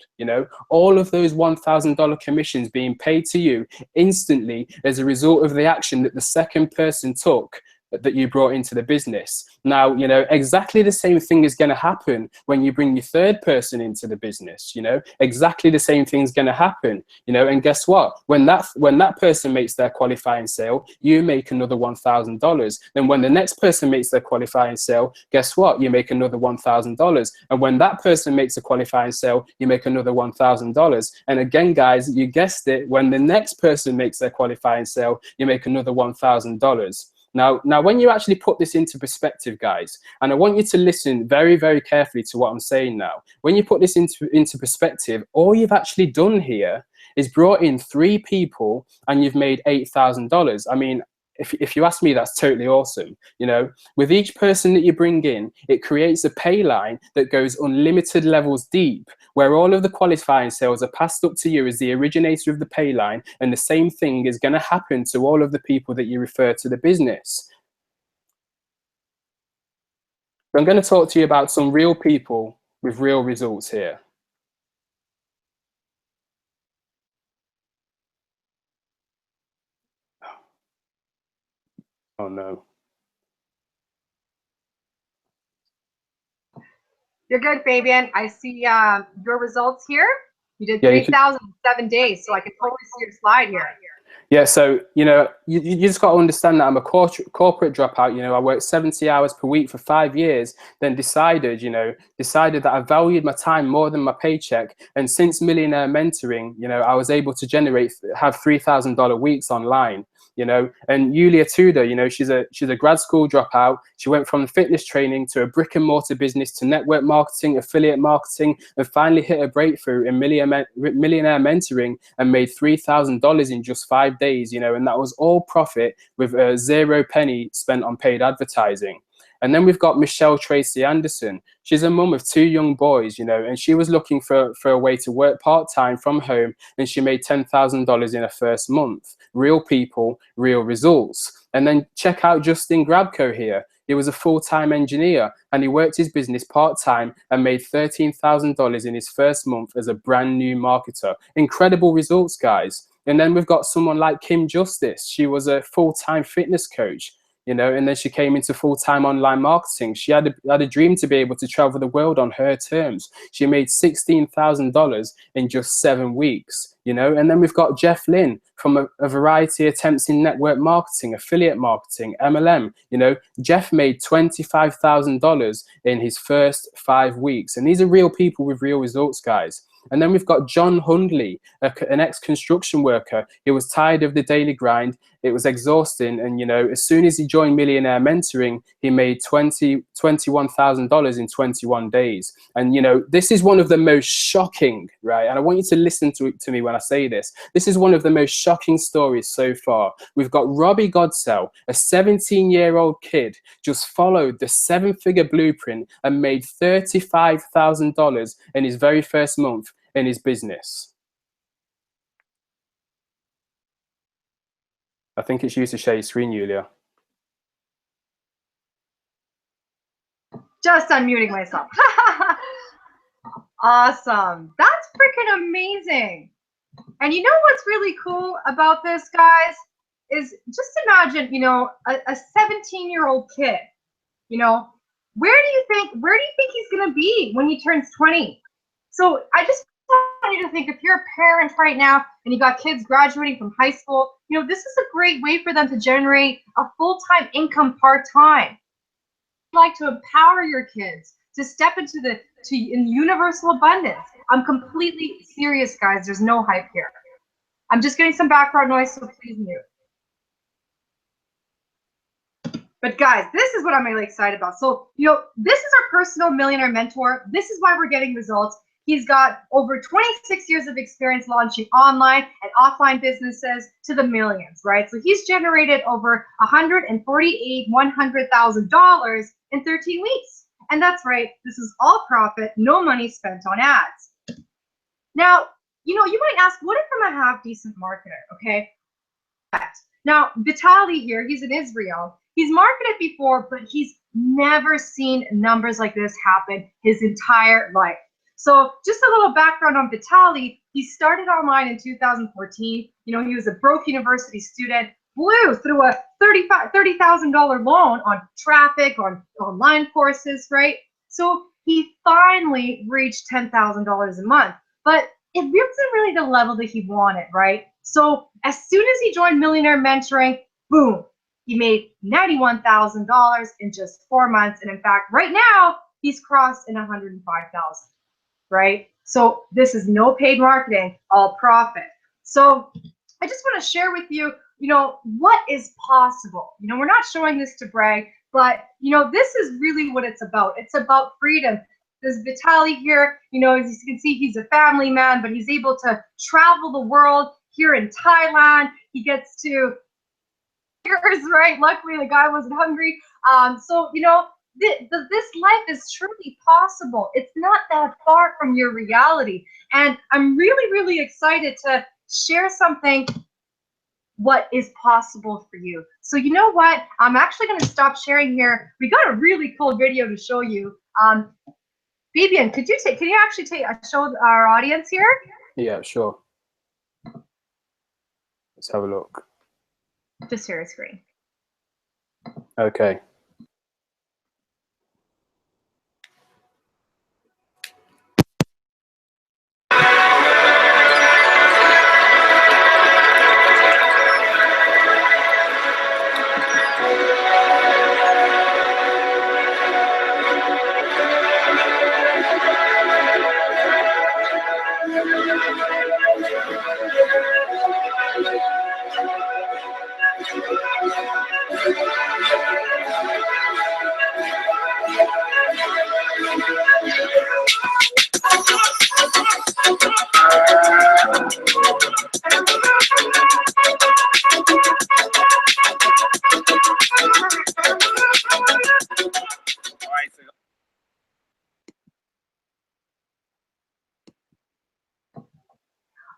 all of those $1,000 commissions being paid to you instantly as a result of the action that the second person took that you brought into the business. Now, exactly the same thing is going to happen when you bring your third person into the business. Exactly the same thing's going to happen. And guess what? When that person makes their qualifying sale, you make another $1,000. Then when the next person makes their qualifying sale, guess what? You make another $1,000. And when that person makes a qualifying sale, you make another $1,000. And again, guys, you guessed it, when the next person makes their qualifying sale, you make another $1,000. Now, when you actually put this into perspective, guys, and I want you to listen very, very carefully to what I'm saying now. When you put this into perspective, all you've actually done here is brought in 3 people and you've made $8,000. I mean, if you ask me, that's totally awesome. With each person that you bring in, it creates a pay line that goes unlimited levels deep, where all of the qualifying sales are passed up to you as the originator of the pay line, and the same thing is going to happen to all of the people that you refer to the business. I'm going to talk to you about some real people with real results here. Oh no. You're good, Fabian. I see your results here. You did 3,000 in 7 days, so I can totally see your slide here. Yeah, so, you just got to understand that I'm a corporate dropout. I worked 70 hours per week for 5 years, then decided that I valued my time more than my paycheck. And since Millionaire Mentoring, I was able to have $3,000 weeks online. And Yulia Tudor, she's a grad school dropout. She went from fitness training to a brick and mortar business to network marketing, affiliate marketing, and finally hit a breakthrough in Millionaire Mentoring and made $3,000 in just 5 days, and that was all profit with 0 penny spent on paid advertising. And then we've got Michelle Tracy Anderson. She's a mum of 2 young boys, and she was looking for a way to work part-time from home, and she made $10,000 in her first month. Real people, real results. And then check out Justin Grabko here. He was a full-time engineer, and he worked his business part-time and made $13,000 in his first month as a brand new marketer. Incredible results, guys. And then we've got someone like Kim Justice. She was a full-time fitness coach. And then she came into full-time online marketing. She had a dream to be able to travel the world on her terms. She made $16,000 in just 7 weeks, And then we've got Jeff Lynn from a variety of attempts in network marketing, affiliate marketing, MLM. Jeff made $25,000 in his first 5 weeks. And these are real people with real results, guys. And then we've got John Hundley, an ex-construction worker. He was tired of the daily grind. It was exhausting. And, you know, as soon as he joined Millionaire Mentoring, he made $21,000 in 21 days. And, you know, this is one of the most shocking, right? And I want you to listen to me when I say this. This is one of the most shocking stories so far. We've got Robbie Godsell, a 17-year-old kid, just followed the 7-figure blueprint and made $35,000 in his very first month in his business. I think it's used to share your screen, Yulia. Just unmuting myself. Awesome. That's freaking amazing. And you know what's really cool about this, guys, is just imagine, you know, a 17-year-old kid, you know, where do you think he's going to be when he turns 20? So I just want you to think, if you're a parent right now and you got kids graduating from high school, you know, this is a great way for them to generate a full-time income part-time. Like to empower your kids to step into in universal abundance. I'm completely serious, guys. There's no hype here. I'm just getting some background noise, so please mute. But guys, this is what I'm really excited about. So, you know, this is our personal millionaire mentor. This is why we're getting results. He's got over 26 years of experience launching online and offline businesses to the millions, right? So he's generated over $148,000 in 13 weeks. And that's right, this is all profit, no money spent on ads. Now, you know, you might ask, what if I'm a half decent marketer, okay? Now, Vitaly here, he's in Israel. He's marketed before, but he's never seen numbers like this happen his entire life. So just a little background on Vitaly. He started online in 2014. You know, he was a broke university student, blew through a $30,000 loan on traffic, on online courses, right? So he finally reached $10,000 a month, but it wasn't really the level that he wanted, right? So as soon as he joined Millionaire Mentoring, boom, he made $91,000 in just 4 months. And in fact, right now, he's crossed in $105,000, right? So this is no paid marketing, all profit. So I just want to share with you, you know, what is possible. You know, we're not showing this to brag, but, you know, this is really what it's about. It's about freedom. There's Vitaly here, you know, as you can see, he's a family man, but he's able to travel the world. Here in Thailand, he gets to, right? Luckily, the guy wasn't hungry. So, you know, this life is truly possible. It's not that far from your reality. And I'm really, really excited to share something, what is possible for you. So you know what? I'm actually going to stop sharing here. We got a really cool video to show you. Fabian, can you actually show our audience here? Yeah, sure. Let's have a look. Just share a screen. Okay.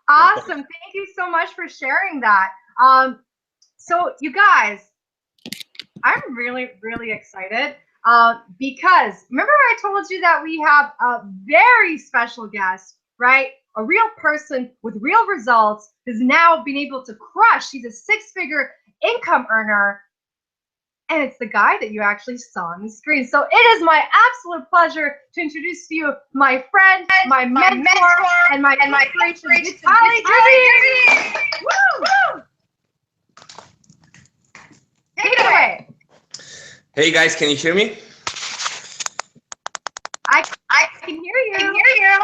Awesome. Thank you so much for sharing that. So you guys, I'm really, really excited because remember I told you that we have a very special guest, right? A real person with real results who's now been able to crush. He's a 6-figure income earner. And it's the guy that you actually saw on the screen. So it is my absolute pleasure to introduce to you my friend, my mentor, and my inspiration, Vitaly. Woo! Take it away. Hey guys, can you hear me? I can hear you.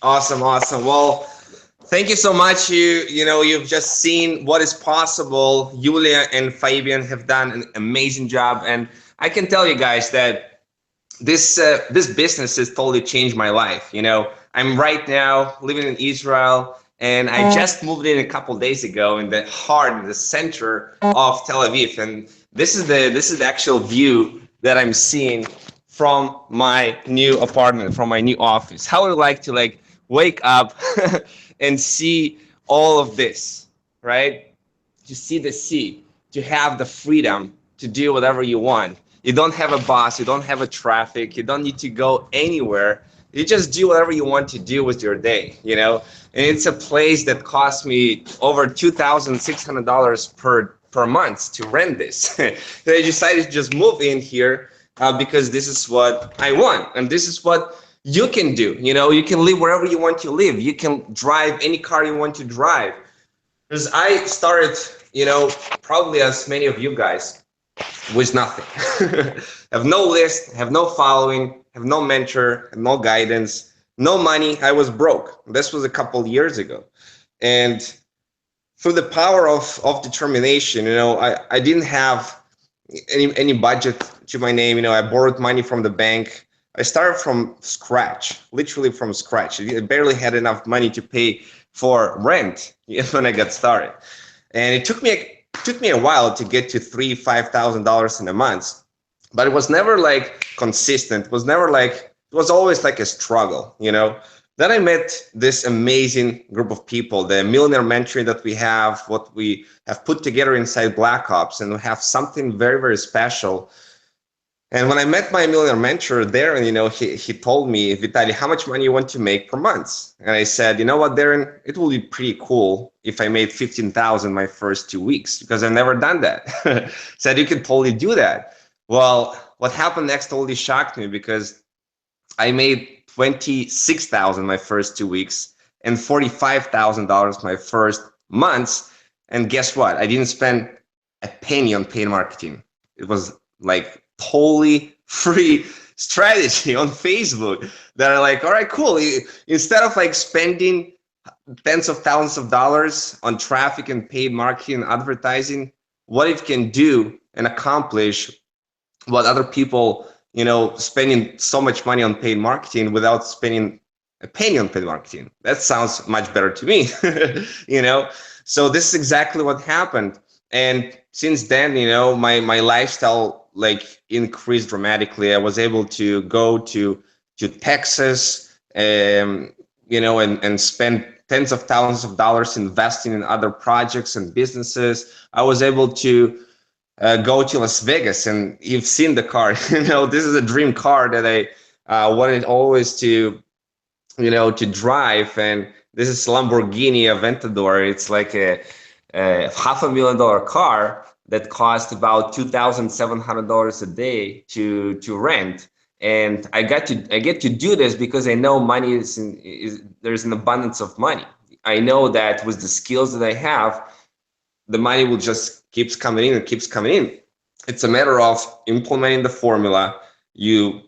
Awesome, awesome. Well, thank you so much. You've just seen what is possible. Julia and Fabian have done an amazing job, and I can tell you guys that this business has totally changed my life. I'm right now living in Israel, and I just moved in a couple days ago in the heart, in the center of Tel Aviv, and this is the actual view that I'm seeing from my new apartment, from my new office. How would I like to wake up and see all of this, right? To see the sea, to have the freedom to do whatever you want. You don't have a boss, you don't have a traffic, you don't need to go anywhere. You just do whatever you want to do with your day. And it's a place that cost me over $2,600 per month to rent this. So I decided to just move in here because this is what I want, and this is what you can do. You can live wherever you want to live. You can drive any car you want to drive. Because I started, probably as many of you guys, with nothing. Have no list, have no following, have no mentor, have no guidance, no money. I was broke. This was a couple years ago. And through the power of determination, I didn't have any budget to my name. I borrowed money from the bank. I started from scratch, literally from scratch. I barely had enough money to pay for rent when I got started, and it took me a while to get to $3,000-5,000 in a month, but it was never consistent. It was always like a struggle. Then I met this amazing group of people, the millionaire mentoring that we have, what we have put together inside Black Ops, and we have something very, very special. And when I met my millionaire mentor there, and he told me, Vitaly, how much money you want to make per month? And I said, you know what, Darren, it will be pretty cool if I made 15,000 my first 2 weeks, because I've never done that. Said you could totally do that. Well, what happened next totally shocked me, because I made 26,000 my first 2 weeks and $45,000 my first months. And guess what? I didn't spend a penny on paid marketing. It was totally free strategy on Facebook that are all right, cool. Instead of spending tens of thousands of dollars on traffic and paid marketing and advertising, what if you can do and accomplish what other people, spending so much money on paid marketing without spending a penny on paid marketing? That sounds much better to me. So this is exactly what happened. And since then, my lifestyle increased dramatically. I was able to go to Texas, and spend tens of thousands of dollars investing in other projects and businesses. I was able to go to Las Vegas, and you've seen the car. This is a dream car that I wanted always to drive, and this is Lamborghini Aventador. It's like a $500,000 car that cost about $2,700 a day to rent. And I get to do this because I know money there's an abundance of money. I know that with the skills that I have, the money will just keeps coming in and keeps coming in. It's a matter of implementing the formula. You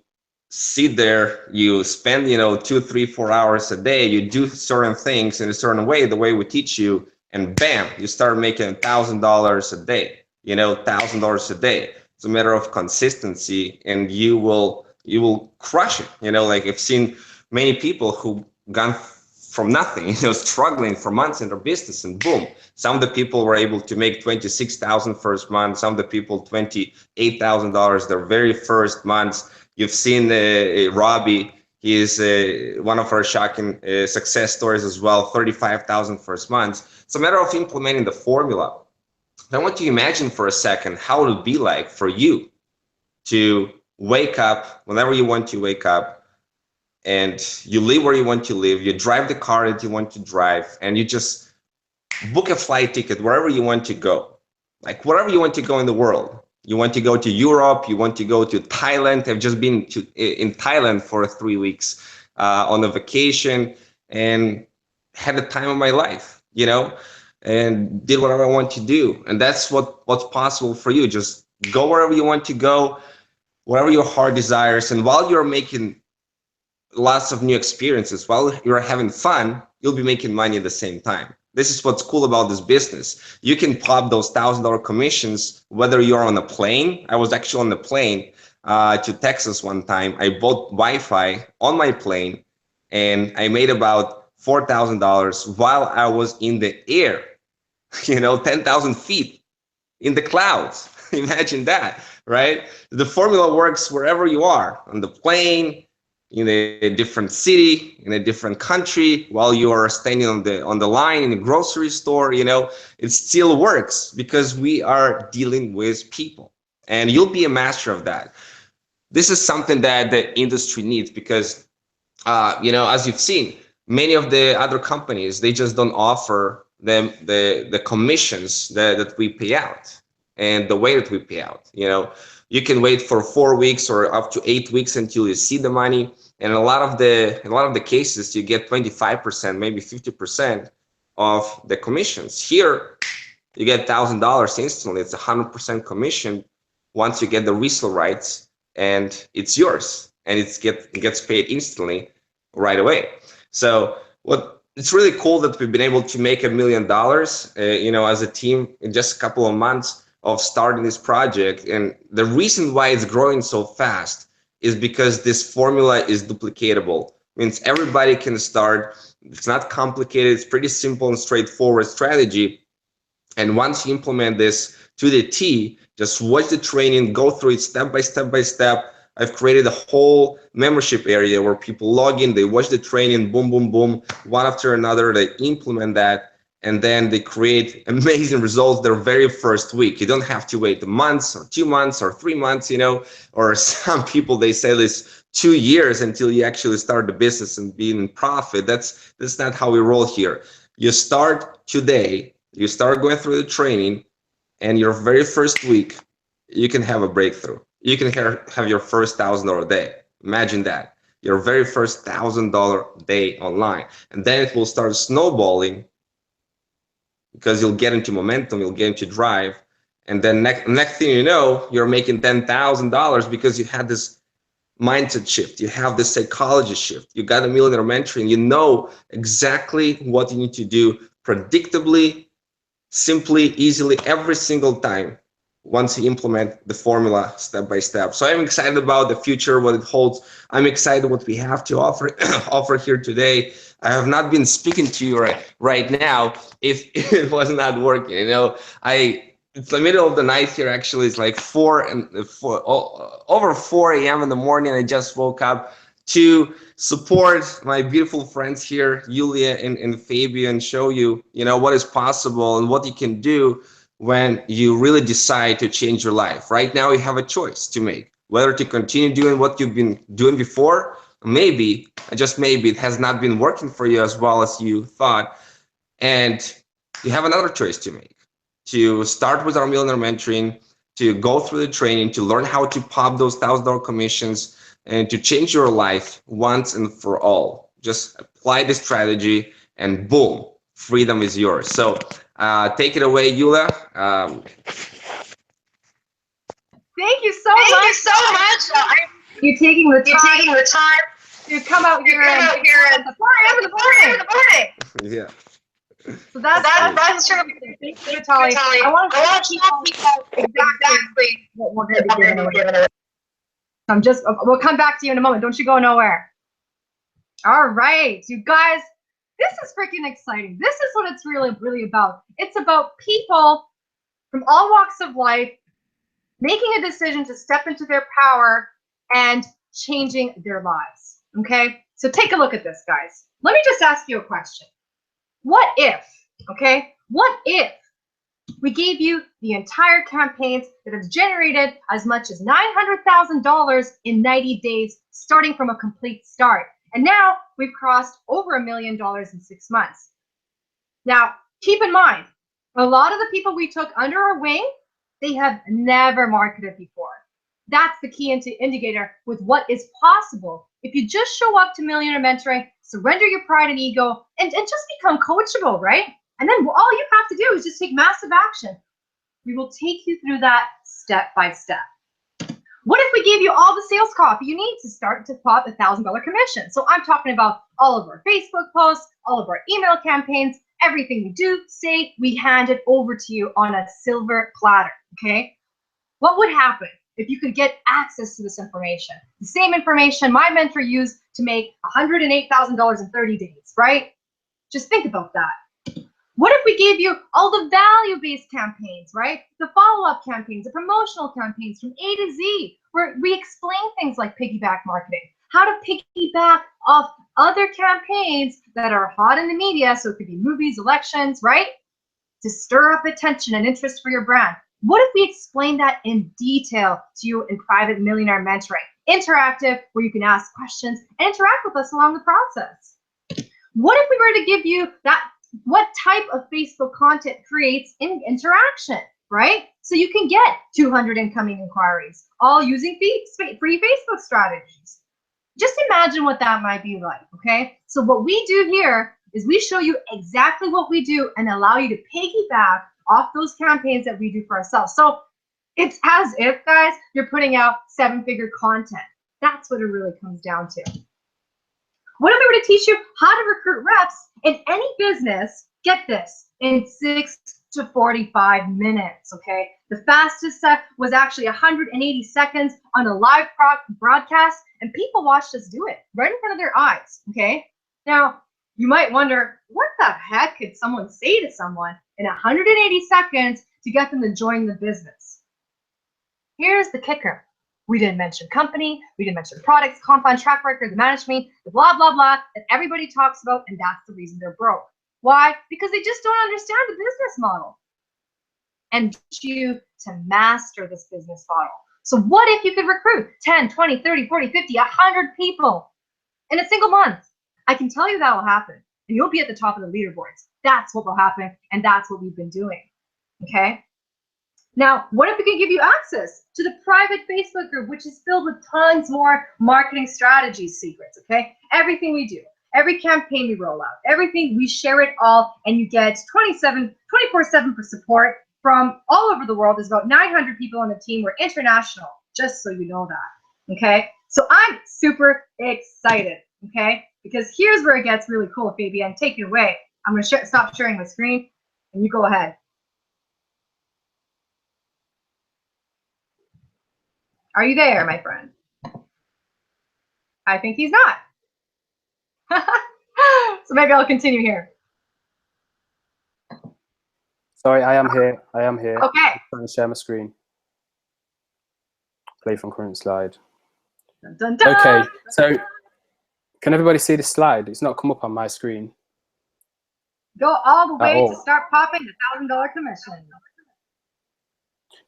sit there, you spend 2, 3, 4 hours a day, you do certain things in a certain way, the way we teach you, and bam, you start making $1,000 a day. $1,000 a day. It's a matter of consistency, and you will crush it. I've seen many people who gone from nothing, struggling for months in their business, and boom, some of the people were able to make 26,000 first month, some of the people $28,000 their very first months. You've seen Robbie. He is one of our shocking success stories as well, 35,000 first months. It's a matter of implementing the formula. I want you to imagine for a second how it would be like for you to wake up whenever you want to wake up, and you live where you want to live, you drive the car that you want to drive, and you just book a flight ticket wherever you want to go, wherever you want to go in the world. You want to go to Europe, you want to go to Thailand. I've just been in Thailand for 3 weeks on a vacation, and had the time of my life, and did whatever I want to do. And that's what's possible for you. Just go wherever you want to go, wherever your heart desires. And while you're making lots of new experiences. While you're having fun, you'll be making money at the same time. This is what's cool about this business. You can pop those $1,000 commissions, whether you're on a plane. I was actually on the plane to Texas one time. I bought Wi-Fi on my plane, and I made about $4,000 while I was in the air, 10,000 feet in the clouds. Imagine that, right? The formula works wherever you are, on the plane, in a different city, in a different country, while you are standing on the line in a grocery store. It still works because we are dealing with people, and you'll be a master of that. This is something that the industry needs because, as you've seen, many of the other companies, they just don't offer them the commissions that we pay out and the way that we pay out. You can wait for 4 weeks or up to 8 weeks until you see the money. And in a lot of the cases, you get 25%, maybe 50% of the commissions. Here, you get $1,000 instantly. It's 100% commission once you get the resale rights, and it's yours, and it gets paid instantly right away. So it's really cool that we've been able to make $1 million, as a team in just a couple of months of starting this project. And the reason why it's growing so fast is because this formula is duplicatable. Means everybody can start. It's not complicated. It's pretty simple and straightforward strategy. And once you implement this to the T, just watch the training, go through it step by step by step. I've created a whole membership area where people log in, they watch the training, boom, boom, boom, one after another, they implement that, and then they create amazing results their very first week. You don't have to wait months or 2 months or 3 months, or some people, they say this 2 years until you actually start the business and be in profit. That's not how we roll here. You start today, you start going through the training, and your very first week, you can have a breakthrough. You can have your first $1,000 day. Imagine that. Your very first $1,000 day online. And then it will start snowballing because you'll get into momentum, you'll get into drive. And then next thing you know, you're making $10,000 because you had this mindset shift. You have this psychology shift. You got a millionaire mentoring. You know exactly what you need to do predictably, simply, easily, every single time once you implement the formula step by step. So I'm excited about the future, what it holds. I'm excited what we have to offer here today. I have not been speaking to you right now if it was not working. It's the middle of the night here. Actually, it's like over 4 a.m. in the morning. I just woke up to support my beautiful friends here, Yulia and Fabian, show you, what is possible and what you can do when you really decide to change your life. Right now, you have a choice to make, whether to continue doing what you've been doing before. Maybe, just maybe, it has not been working for you as well as you thought. And you have another choice to make, to start with our millionaire mentoring, to go through the training, to learn how to pop those $1,000 commissions, and to change your life once and for all. Just apply the strategy and boom, freedom is yours. So take it away, Yulia. Thank you so much. You're taking the time to come out here and at 4 a.m. in the morning. Yeah. So that's true. Thank you, Natalie. I want to tell people exactly what we're going to be giving away. We'll come back to you in a moment. Don't you go nowhere. All right, you guys, this is freaking exciting. This is what it's really, really about. It's about people from all walks of life making a decision to step into their power and changing their lives. Okay, so take a look at this, guys. Let me just ask you a question. What if, what if we gave you the entire campaigns that have generated as much as $900,000 in 90 days, starting from a complete start? And now we've crossed over $1 million in 6 months. Now, keep in mind, a lot of the people we took under our wing, they have never marketed before. That's the key indicator with what is possible if you just show up to Millionaire Mentoring, surrender your pride and ego, and just become coachable, right? And then all you have to do is just take massive action. We will take you through that step by step. What if if we gave you all the sales copy you need to start to pop $1,000 commission? So I'm talking about all of our Facebook posts, all of our email campaigns, everything we do, say, we hand it over to you on a silver platter, okay? What would happen if you could get access to this information? The same information my mentor used to make $108,000 in 30 days, right? Just think about that. What if we gave you all the value-based campaigns, right? The follow-up campaigns, the promotional campaigns from A to Z, where we explain things like piggyback marketing, how to piggyback off other campaigns that are hot in the media, so it could be movies, elections, right? To stir up attention and interest for your brand. What if we explain that in detail to you in private millionaire mentoring? Interactive, where you can ask questions and interact with us along the process. What if we were to give you that, what type of Facebook content creates in interaction, right? So you can get 200 incoming inquiries, all using free Facebook strategies. Just imagine what that might be like, okay? So what we do here is we show you exactly what we do and allow you to piggyback off those campaigns that we do for ourselves. So it's as if, guys, you're putting out 7-figure content. That's what it really comes down to. What if we were to teach you how to recruit reps in any business, get this, in 6 to 45 minutes, okay? The fastest set was actually 180 seconds on a live broadcast, and people watched us do it right in front of their eyes, okay? Now, you might wonder, what the heck could someone say to someone in 180 seconds to get them to join the business? Here's the kicker. We didn't mention company, we didn't mention products, compound track record, the management, the blah, blah, blah that everybody talks about, and that's the reason they're broke. Why? Because they just don't understand the business model. And teach you to master this business model. So what if you could recruit 10, 20, 30, 40, 50, 100 people in a single month? I can tell you that will happen, and you'll be at the top of the leaderboards. That's what will happen, and that's what we've been doing, okay? Now, what if we could give you access to the private Facebook group, which is filled with tons more marketing strategy secrets, okay? Everything we do, every campaign we roll out, everything, we share it all, and you get 24/7 for support from all over the world. There's about 900 people on the team. We're international, just so you know that, okay? So I'm super excited, okay? Because here's where it gets really cool, Fabian. Take it away. I'm going to stop sharing my screen, and you go ahead. Are you there, my friend? I think he's not. So maybe I'll continue here. Sorry, I am here. I am here. Okay. I'm trying to share my screen. Play from current slide. Dun, dun, dun. Okay, so can everybody see the slide? It's not come up on my screen. Go all the way all. to start popping the $1,000 commission.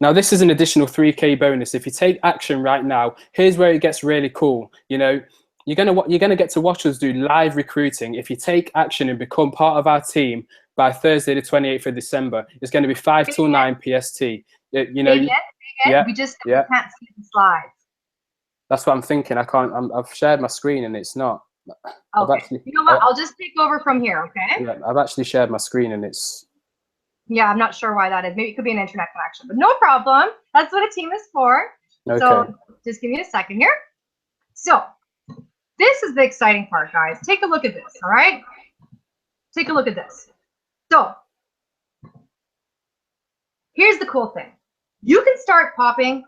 Now, this is an additional 3K bonus. If you take action right now, here's where it gets really cool. You know, you're gonna get to watch us do live recruiting. If you take action and become part of our team by Thursday, the 28th of December, it's going to be 5 till 9 PST. You know, yeah, we just can't see the slides. That's what I'm thinking. I've shared my screen and it's not. Okay. You know what? I'll just take over from here. Okay. Yeah, I've actually shared my screen and it's. Yeah, I'm not sure why that is. Maybe it could be an internet connection, but no problem. That's what a team is for. Okay. So just give me a second here. So this is the exciting part, guys. Take a look at this, all right? Take a look at this. So here's the cool thing. You can start popping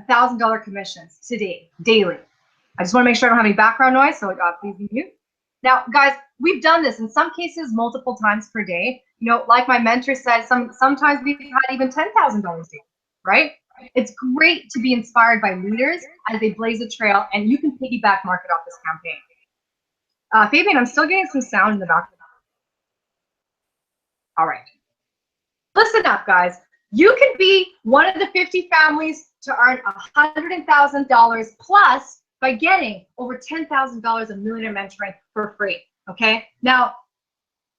$1,000 commissions today, daily. I just want to make sure I don't have any background noise, so please mute. Now, guys, we've done this in some cases multiple times per day. You know, like my mentor said, sometimes we've had even $10,000 daily, right? It's great to be inspired by leaders as they blaze a trail, and you can piggyback market off this campaign. Fabian, I'm still getting some sound in the background. All right. Listen up, guys. You can be one of the 50 families to earn $100,000 plus by getting over $10,000 of millionaire mentoring for free, okay? Now,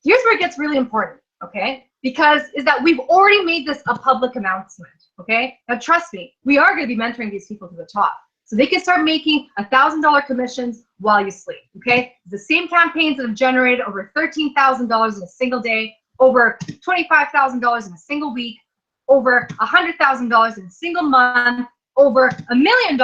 here's where it gets really important, okay? Because is that we've already made this a public announcement, okay? Now, trust me, we are going to be mentoring these people to the top. So they can start making $1,000 commissions while you sleep, okay? The same campaigns that have generated over $13,000 in a single day, over $25,000 in a single week, over $100,000 in a single month, over $1 million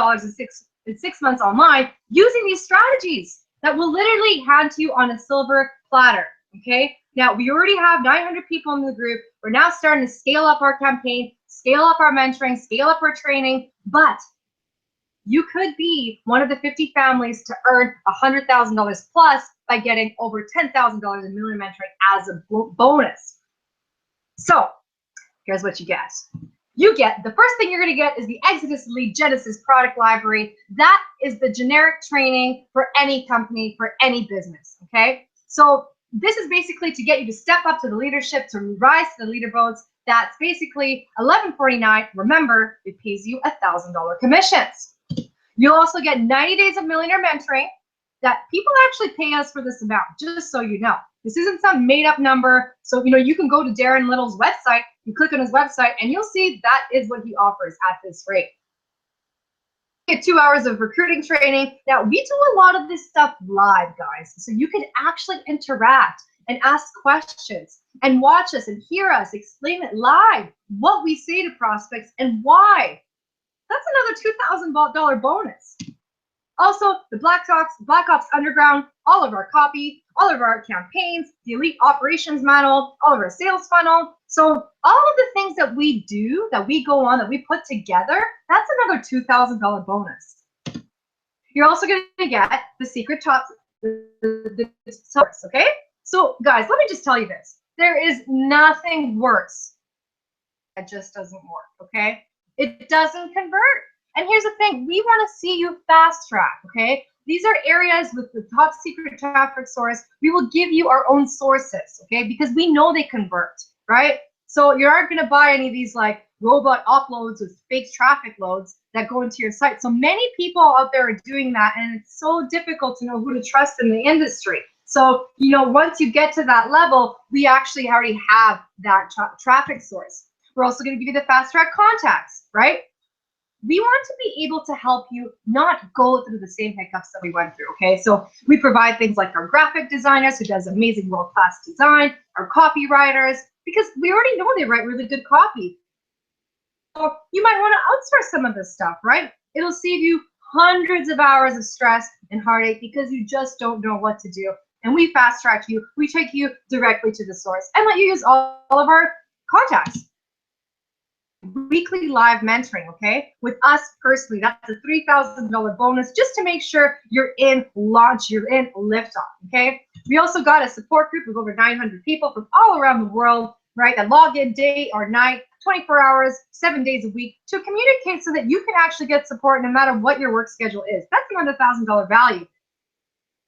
in six months online using these strategies that will literally hand to you on a silver platter. Okay. Now we already have 900 people in the group. We're now starting to scale up our campaign, scale up our mentoring, scale up our training, but you could be one of the 50 families to earn $100,000 plus by getting over $10,000 in million mentoring as a bonus. So here's what you get. You get, the first thing you're going to get is the Exodus Lead Genesis product library. That is the generic training for any company, for any business, okay? So this is basically to get you to step up to the leadership, to rise to the leaderboards. That's basically $11.49. Remember, it pays you $1,000 commissions. You'll also get 90 days of millionaire mentoring that people actually pay us for this amount, just so you know. This isn't some made up number. So, you know, you can go to Darren Little's website, you click on his website, and you'll see that is what he offers at this rate. You get 2 hours of recruiting training. Now, we do a lot of this stuff live, guys. So you can actually interact and ask questions and watch us and hear us explain it live, what we say to prospects and why. That's another $2,000 bonus. Also, the Black Ops Underground, all of our copy, all of our campaigns, the Elite Operations Manual, all of our sales funnel. So all of the things that we do, that we go on, that we put together, that's another $2,000 bonus. You're also going to get the secret top, the source, okay? So guys, let me just tell you this. There is nothing worse that just doesn't work, okay? It doesn't convert. And here's the thing, we want to see you fast track, okay? These are areas with the top secret traffic source. We will give you our own sources, okay? Because we know they convert, right? So you aren't going to buy any of these like robot uploads with fake traffic loads that go into your site. So many people out there are doing that, and it's so difficult to know who to trust in the industry. So, you know, once you get to that level, we actually already have that traffic source. We're also going to give you the fast track contacts, right? We want to be able to help you not go through the same hiccups that we went through, okay? So we provide things like our graphic designers who does amazing world-class design, our copywriters, because we already know they write really good copy. So you might want to outsource some of this stuff, right? It'll save you hundreds of hours of stress and heartache because you just don't know what to do. And we fast track you, we take you directly to the source and let you use all of our contacts. Weekly live mentoring, okay? With us personally, that's a $3,000 bonus just to make sure you're in launch, you're in liftoff, okay? We also got a support group of over 900 people from all around the world, right? That log in day or night, 24 hours, 7 days a week to communicate so that you can actually get support no matter what your work schedule is. That's another $1,000 value,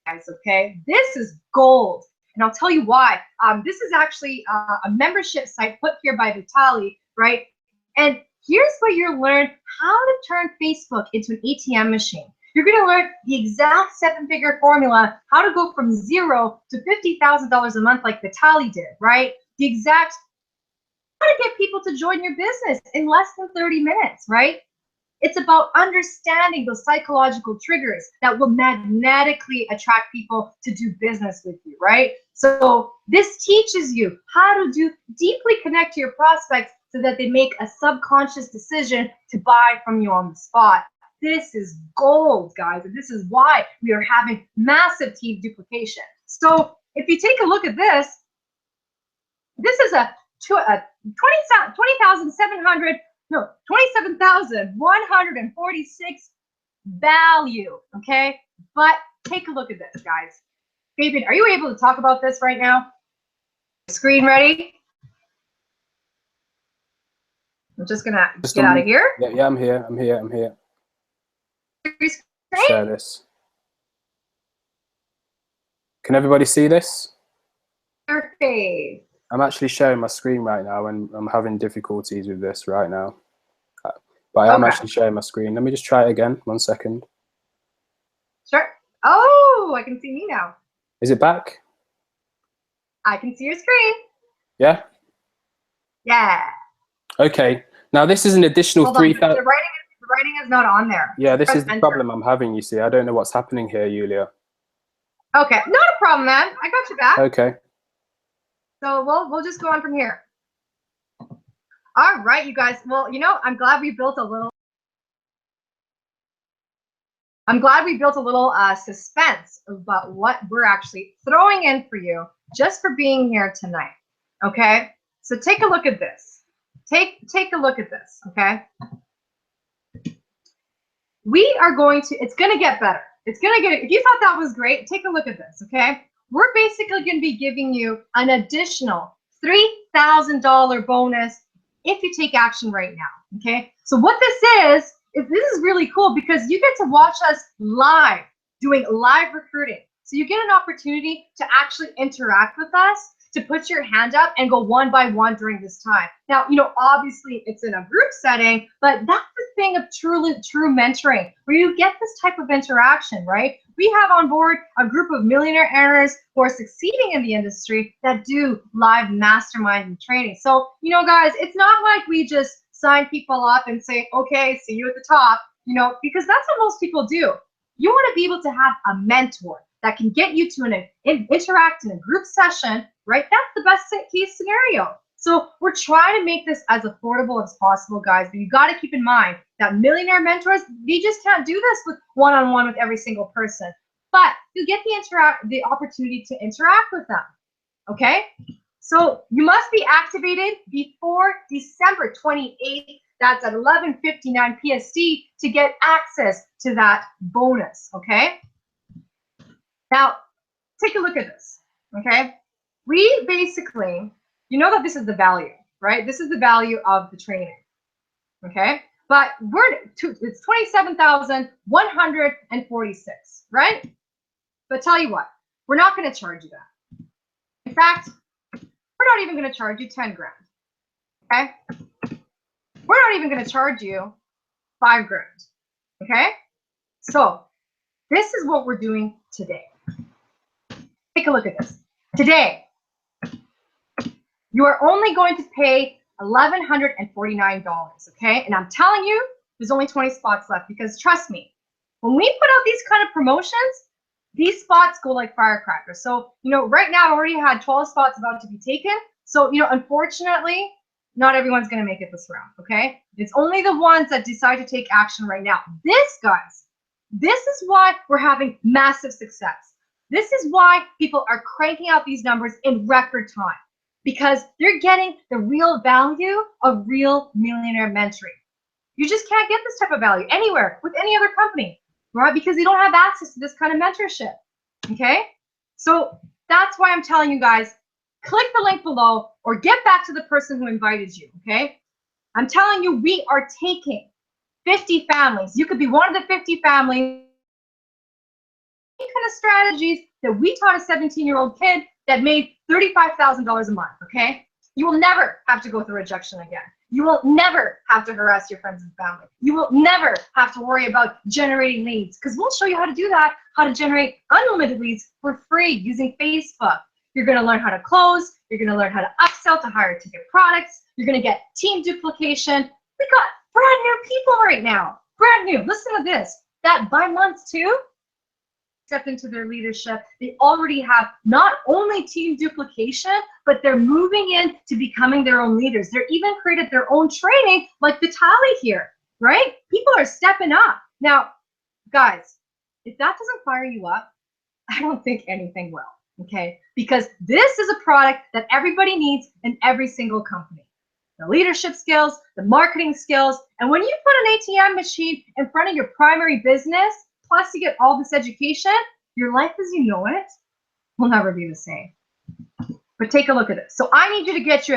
guys, okay? This is gold. And I'll tell you why. This is actually a membership site put here by Vitaly, right? And here's where you'll learn how to turn Facebook into an ATM machine. You're going to learn the exact 7-figure formula, how to go from $0 to $50,000 a month like Vitaly did, right? The exact, how to get people to join your business in less than 30 minutes, right? It's about understanding those psychological triggers that will magnetically attract people to do business with you, right? So this teaches you how to deeply connect to your prospects so that they make a subconscious decision to buy from you on the spot. This is gold, guys, and this is why we are having massive team duplication. So if you take a look at this, this is a 27,146 value, okay? But take a look at this, guys. Fabian, are you able to talk about this right now? Screen ready? I'm just gonna get out of here. Yeah, I'm here. Share this. Can everybody see this? Your face. I'm actually sharing my screen right now, and I'm having difficulties with this right now. But I am actually sharing my screen. Let me just try it again. 1 second. Sure. Oh, I can see me now. Is it back? I can see your screen. Yeah? Yeah. Okay. Now this is an additional 3,000. The writing is not on there. Yeah, this is the problem I'm having, you see. I don't know what's happening here, Yulia. Okay, not a problem, man. I got your back. Okay. So we'll just go on from here. All right, you guys. Well, you know, I'm glad we built a little I'm glad we built a little suspense about what we're actually throwing in for you just for being here tonight. Okay, so take a look at this. Take a look at this. Okay, we are going to. It's going to get better. It's going to get. If you thought that was great, take a look at this. Okay, we're basically going to be giving you an additional $3,000 bonus if you take action right now. Okay, so what this is really cool because you get to watch us live doing live recruiting. So you get an opportunity to actually interact with us, to put your hand up and go one by one during this time. Now, obviously it's in a group setting, but that's the thing of true mentoring, where you get this type of interaction, right? We have on board a group of millionaire earners who are succeeding in the industry that do live mastermind and training. So, guys, it's not like we just sign people up and say, okay, see you at the top, because that's what most people do. You want to be able to have a mentor that can get you to interact in a group session, right? That's the best case scenario. So we're trying to make this as affordable as possible, guys, but you got to keep in mind that millionaire mentors, they just can't do this with one-on-one with every single person, but you get the opportunity to interact with them, okay? So you must be activated before December 28th. That's at 11:59 PST to get access to that bonus, okay? Now, take a look at this, okay? We basically, that this is the value, right? This is the value of the training, okay? But it's 27,146, right? But tell you what, we're not going to charge you that. In fact, we're not even going to charge you 10 grand, okay? We're not even going to charge you 5 grand, okay? So this is what we're doing today. Take a look at this. Today, you are only going to pay $1,149, okay? And I'm telling you, there's only 20 spots left because trust me, when we put out these kind of promotions, these spots go like firecrackers. So, right now I already had 12 spots about to be taken. So, unfortunately, not everyone's going to make it this round, okay? It's only the ones that decide to take action right now. This, guys, this is why we're having massive success. This is why people are cranking out these numbers in record time, because they're getting the real value of real millionaire mentoring. You just can't get this type of value anywhere with any other company, right? Because they don't have access to this kind of mentorship, okay? So that's why I'm telling you guys, click the link below or get back to the person who invited you, okay? I'm telling you, we are taking 50 families. You could be one of the 50 families. Kind of strategies that we taught a 17-year-old kid that made $35,000 a month, okay? You will never have to go through rejection again. You will never have to harass your friends and family. You will never have to worry about generating leads, because we'll show you how to do that, how to generate unlimited leads for free using Facebook. You're going to learn how to close. You're going to learn how to upsell to higher ticket products. You're going to get team duplication. We got brand new people right now. Brand new. Listen to this. That by month 2, step into their leadership, they already have not only team duplication, but they're moving in to becoming their own leaders. They're even created their own training like Vitaly here, right? People are stepping up. Now, guys, if that doesn't fire you up, I don't think anything will, okay? Because this is a product that everybody needs in every single company. The leadership skills, the marketing skills, and when you put an ATM machine in front of your primary business, plus you get all this education, your life as you know it will never be the same. But take a look at this. So I need you to get you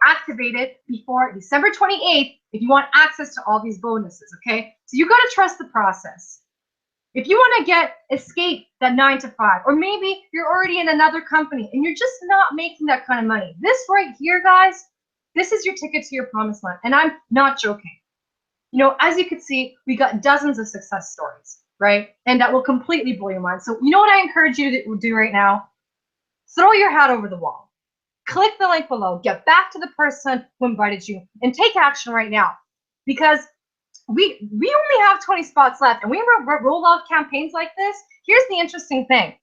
activated before December 28th if you want access to all these bonuses, okay? So you got to trust the process. If you want to escape that 9 to 5, or maybe you're already in another company and you're just not making that kind of money, this right here, guys, this is your ticket to your promised land. And I'm not joking. As you can see, we got dozens of success stories, right? And that will completely blow your mind. So you know what I encourage you to do right now? Throw your hat over the wall. Click the link below. Get back to the person who invited you and take action right now. Because we only have 20 spots left, and we roll out campaigns like this. Here's the interesting thing,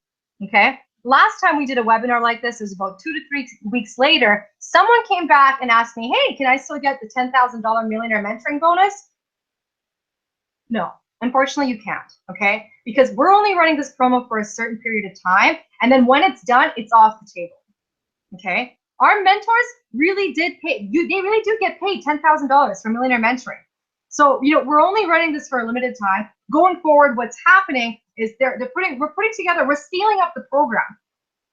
okay? Last time we did a webinar like this, it was about 2 to 3 weeks later, someone came back and asked me, hey, can I still get the $10,000 millionaire mentoring bonus? No, Unfortunately, you can't, okay? Because we're only running this promo for a certain period of time, and then when it's done, it's off the table, okay? Our mentors really did pay, they really do get paid $10,000 for Millionaire Mentoring. So, we're only running this for a limited time. Going forward, what's happening is we're putting together, we're scaling up the program.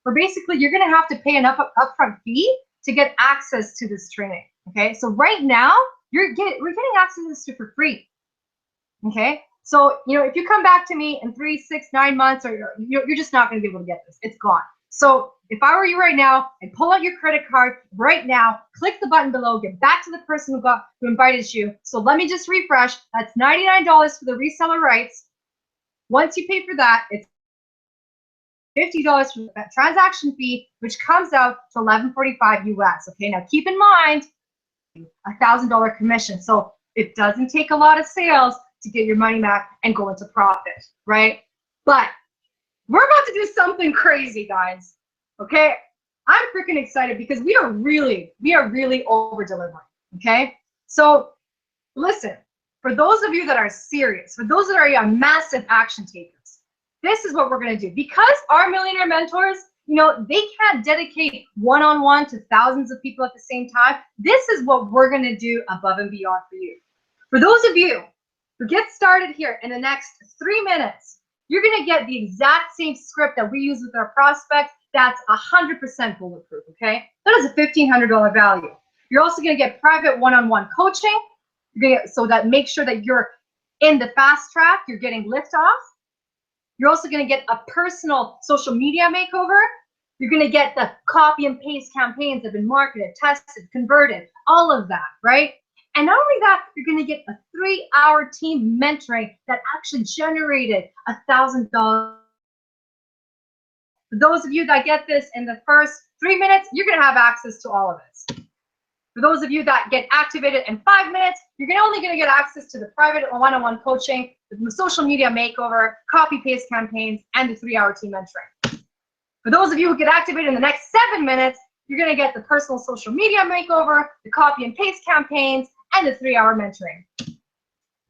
Where basically you're gonna have to pay an upfront fee to get access to this training, okay? So right now, we're getting access to this for free, okay? So, if you come back to me in 3, 6, 9 months, or you're just not gonna be able to get this, it's gone. So if I were you right now, I'd pull out your credit card right now, click the button below, get back to the person who invited you. So let me just refresh, that's $99 for the reseller rights. Once you pay for that, it's $50 for that transaction fee, which comes out to $11.45 US. Okay, now keep in mind, $1,000 commission. So it doesn't take a lot of sales to get your money back and go into profit, right? But we're about to do something crazy, guys. Okay, I'm freaking excited because we are really over delivering. Okay, so listen, for those of you that are serious, for those that are massive action takers, this is what we're going to do. Because our millionaire mentors, they can't dedicate one-on-one to thousands of people at the same time. This is what we're going to do above and beyond for you. For those of you who get started here in the next 3 minutes, you're going to get the exact same script that we use with our prospects. That's 100% bulletproof, okay? That is a $1,500 value. You're also going to get private one-on-one coaching. So that makes sure that you're in the fast track, you're getting liftoff. You're also going to get a personal social media makeover. You're going to get the copy and paste campaigns that have been marketed, tested, converted, all of that, right? And not only that, you're going to get a 3-hour team mentoring that actually generated $1,000. For those of you that get this in the first 3 minutes, you're going to have access to all of this. For those of you that get activated in 5 minutes, you're only going to get access to the private one-on-one coaching, the social media makeover, copy-paste campaigns, and the 3-hour team mentoring. For those of you who get activated in the next 7 minutes, you're going to get the personal social media makeover, the copy and paste campaigns, and the 3-hour mentoring.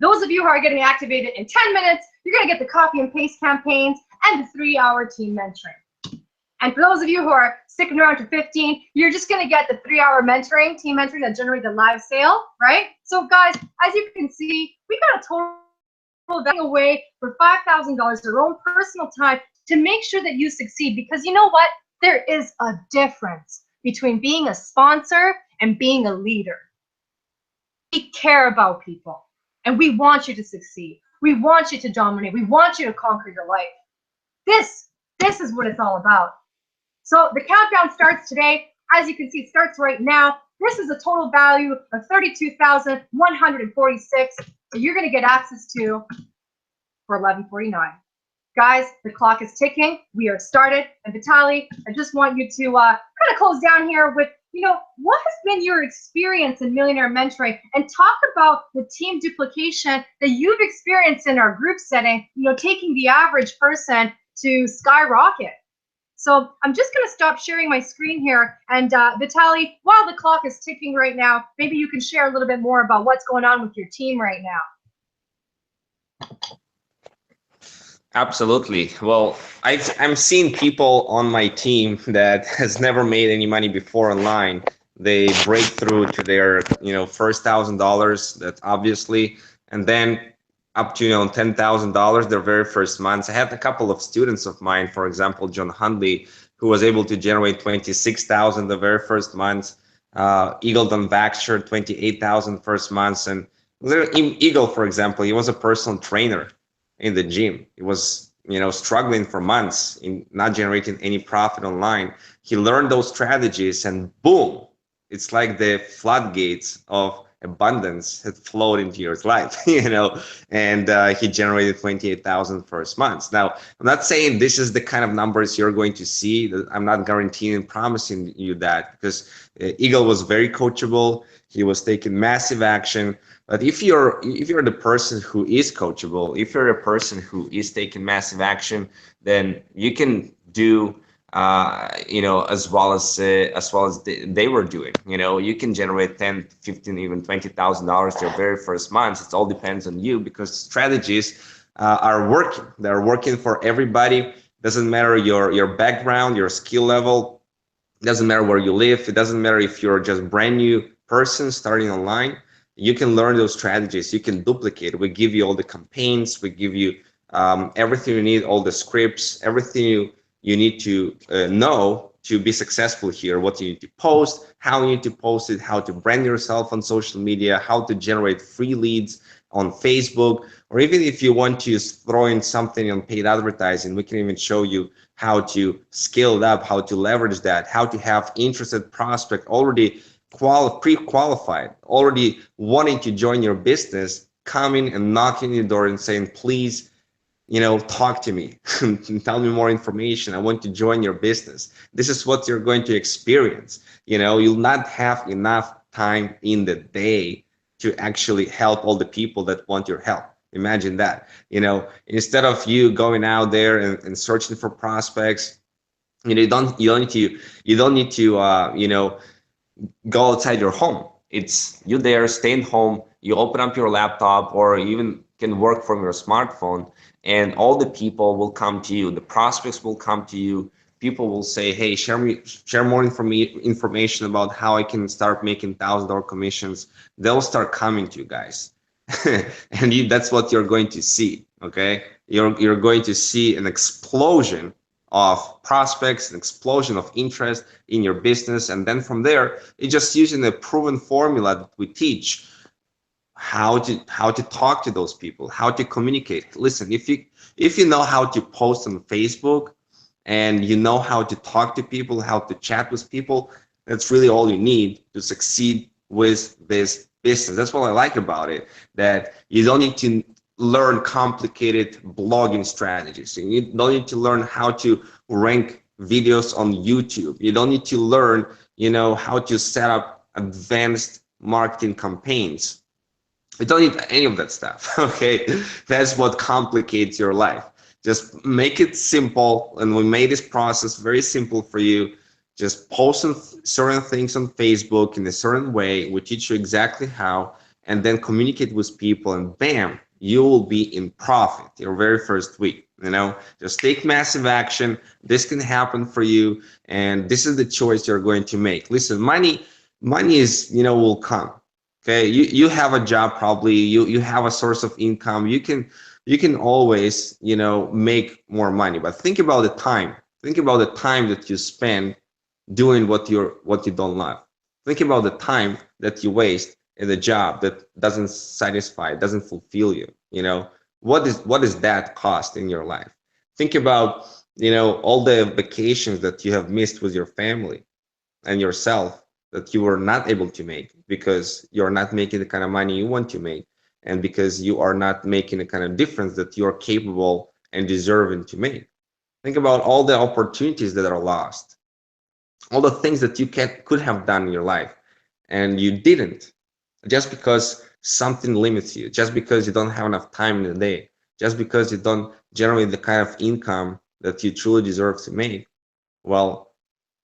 Those of you who are getting activated in 10 minutes, you're going to get the copy and paste campaigns and the 3-hour team mentoring. And for those of you who are sticking around to 15, you're just going to get the 3-hour mentoring, team mentoring that generates a live sale, right? So guys, as you can see, we got a total value away for $5,000, your own personal time to make sure that you succeed. Because you know what? There is a difference between being a sponsor and being a leader. We care about people and we want you to succeed. We want you to dominate. We want you to conquer your life. This is what it's all about. So the countdown starts today. As you can see, it starts right now. This is a total value of $32,146 that you're going to get access to for $11.49. Guys, the clock is ticking. We are started. And Vitaly, I just want you to kind of close down here with, what has been your experience in millionaire mentoring, and talk about the team duplication that you've experienced in our group setting, taking the average person to skyrocket. So I'm just going to stop sharing my screen here. And Vitaly, while the clock is ticking right now, maybe you can share a little bit more about what's going on with your team right now. Absolutely. Well, I'm seeing people on my team that has never made any money before online. They break through to their, first $1,000, that's obviously, and then up to $10,000 their very first months. I had a couple of students of mine, for example, John Hundley, who was able to generate $26,000 the very first months. Eagleton Baxter, $28,000 first months. And Eagle, for example, he was a personal trainer in the gym. He was struggling for months in not generating any profit online. He learned those strategies, and boom, it's like the floodgates of abundance had flowed into your life, and he generated 28,000 first months. Now, I'm not saying this is the kind of numbers you're going to see. I'm not guaranteeing and promising you that, because Eagle was very coachable. He was taking massive action. But if you're the person who is coachable, if you're a person who is taking massive action, then you can do as well as they were doing. You can generate 10, 15, even $20,000 your very first month. It all depends on you, because strategies are working. They're working for everybody. Doesn't matter your background, your skill level. It doesn't matter where you live. It doesn't matter if you're just brand new person starting online. You can learn those strategies. You can duplicate. We give you all the campaigns. We give you everything you need, all the scripts, everything you need to know to be successful here. What you need to post, how you need to post it, how to brand yourself on social media, how to generate free leads on Facebook, or even if you want to throw in something on paid advertising, we can even show you how to scale it up, how to leverage that, how to have interested prospect already pre-qualified, already wanting to join your business, coming and knocking your door and saying, please, talk to me, tell me more information. I want to join your business. This is what you're going to experience. You'll not have enough time in the day to actually help all the people that want your help. Imagine that. Instead of you going out there and searching for prospects, you don't need to go outside your home. It's you there, staying home, you open up your laptop, or even can work from your smartphone, and all the people will come to you. The prospects will come to you. People will say, hey, share more information about how I can start making $1,000 commissions. They'll start coming to you guys. And that's what you're going to see. Okay, you're going to see an explosion of prospects, an explosion of interest in your business. And then from there, it's just using a proven formula that we teach, how to talk to those people, how to communicate. Listen, if you know how to post on Facebook, and you know how to talk to people, how to chat with people, that's really all you need to succeed with this business. That's what I like about it, that you don't need to learn complicated blogging strategies. You don't need to learn how to rank videos on YouTube. You don't need to learn, how to set up advanced marketing campaigns. You don't need any of that stuff. Okay, that's what complicates your life. Just make it simple, and we made this process very simple for you. Just post certain things on Facebook in a certain way. We teach you exactly how, and then communicate with people, and bam, you will be in profit your very first week. Just take massive action. This can happen for you, and this is the choice you're going to make. Listen, money is, will come. Okay, you have a job, probably you have a source of income. You can always, make more money, but think about the time. Think about the time that you spend doing what you don't love. Think about the time that you waste in a job that doesn't satisfy, doesn't fulfill you. What is that cost in your life? Think about, all the vacations that you have missed with your family and yourself, that you were not able to make because you're not making the kind of money you want to make, and because you are not making the kind of difference that you're capable and deserving to make. Think about all the opportunities that are lost, all the things that you could have done in your life and you didn't, just because something limits you, just because you don't have enough time in the day, just because you don't generate the kind of income that you truly deserve to make. Well,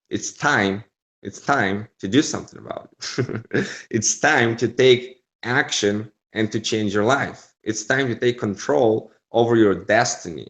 it's time to do something about it. It's time to take action and to change your life. It's time to take control over your destiny.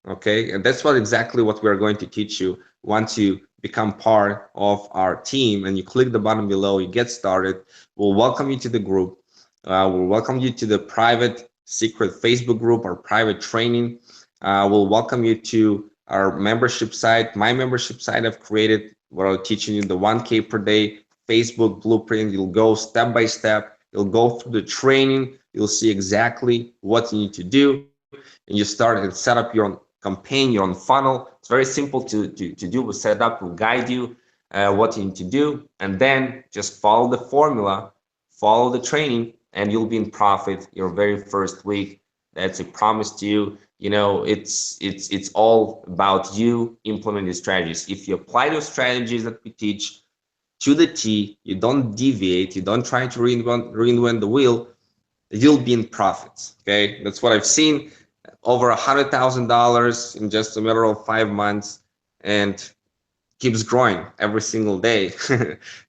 Okay, and that's exactly what we're going to teach you once you become part of our team, and you click the button below, you get started. We'll welcome you to the group. We'll welcome you to the private secret Facebook group, our private training. We'll welcome you to our membership site. My membership site I've created, where I'm teaching you the 1K per day Facebook blueprint. You'll go step by step. You'll go through the training. You'll see exactly what you need to do, and you start and set up your own campaign, your own funnel. It's very simple to do. We'll set it up, we'll guide you what you need to do, and then just follow the formula, follow the training, and you'll be in profit your very first week. That's a promise to you. It's all about you implementing strategies. If you apply those strategies that we teach to the T, you don't deviate, you don't try to reinvent the wheel, you'll be in profits. Okay, that's what I've seen. Over $100,000 in just a matter of 5 months, and keeps growing every single day.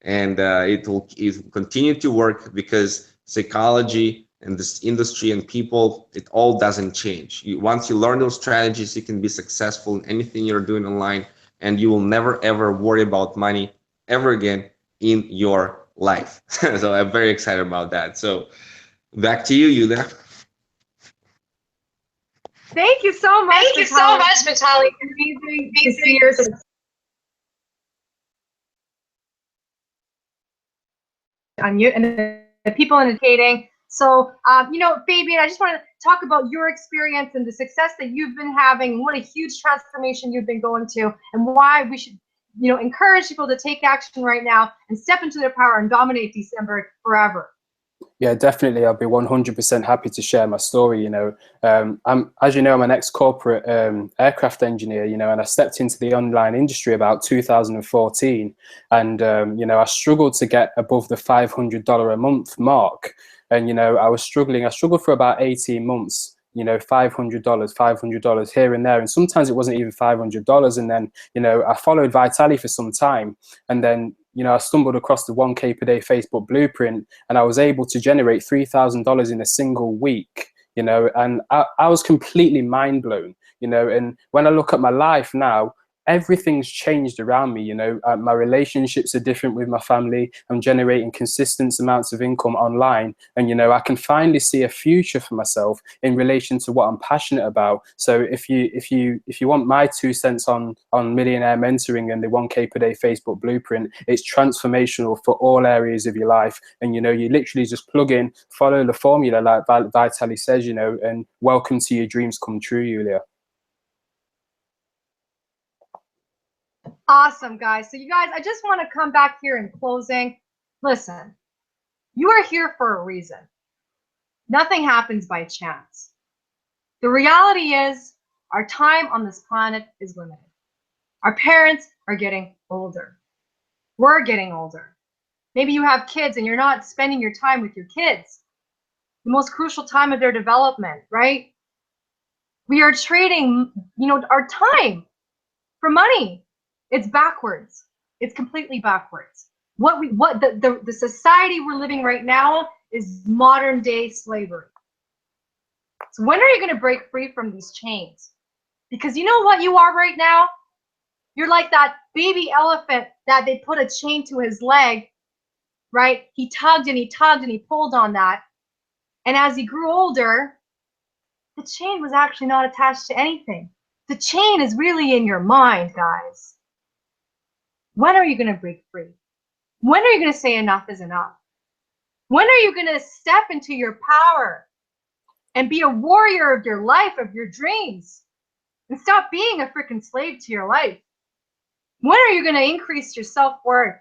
And it will continue to work because psychology and this industry and people, it all doesn't change. Once you learn those strategies, you can be successful in anything you're doing online, and you will never ever worry about money ever again in your life. So I'm very excited about that. So back to you, Yulia. Thank you so much. Thank you so much, Vitaly. Amazing to see your on you and the people indicating. So, you know, Fabian, I just want to talk about your experience and the success that you've been having, what a huge transformation you've been going to, and why we should, you know, encourage people to take action right now and step into their power and dominate December forever. Yeah, definitely. I'll be 100% happy to share my story. You know, as you know, I'm an ex-corporate aircraft engineer, you know, and I stepped into the online industry about 2014. And, you know, I struggled to get above the $500 a month mark. And, you know, I struggled for about 18 months, you know, $500 here and there. And sometimes it wasn't even $500. And then, you know, I followed Vitaly for some time. And then, you know, I stumbled across the 1K per day Facebook blueprint, and I was able to generate $3,000 in a single week, you know, and I was completely mind blown, you know. And when I look at my life now, everything's changed around me, you know. My relationships are different with my family. I'm generating consistent amounts of income online, and, you know, I can finally see a future for myself in relation to what I'm passionate about. So if you want my 2 cents on millionaire mentoring and the 1K per day Facebook blueprint, it's transformational for all areas of your life. And, you know, you literally just plug in, follow the formula like Vitaly says, you know, and welcome to your dreams come true, Yulia. Awesome, guys. So you guys, I just want to come back here in closing. Listen, you are here for a reason. Nothing happens by chance. The reality is our time on this planet is limited. Our parents are getting older. We're getting older. Maybe you have kids and you're not spending your time with your kids. The most crucial time of their development, right? We are trading, you know, our time for money. It's backwards. It's completely backwards. The society we're living right now is modern day slavery. So when are you going to break free from these chains? Because you know what you are right now? You're like that baby elephant that they put a chain to his leg, right? He tugged and he tugged and he pulled on that. And as he grew older, the chain was actually not attached to anything. The chain is really in your mind, guys. When are you going to break free? When are you going to say enough is enough? When are you going to step into your power and be a warrior of your life, of your dreams, and stop being a freaking slave to your life? When are you going to increase your self-worth?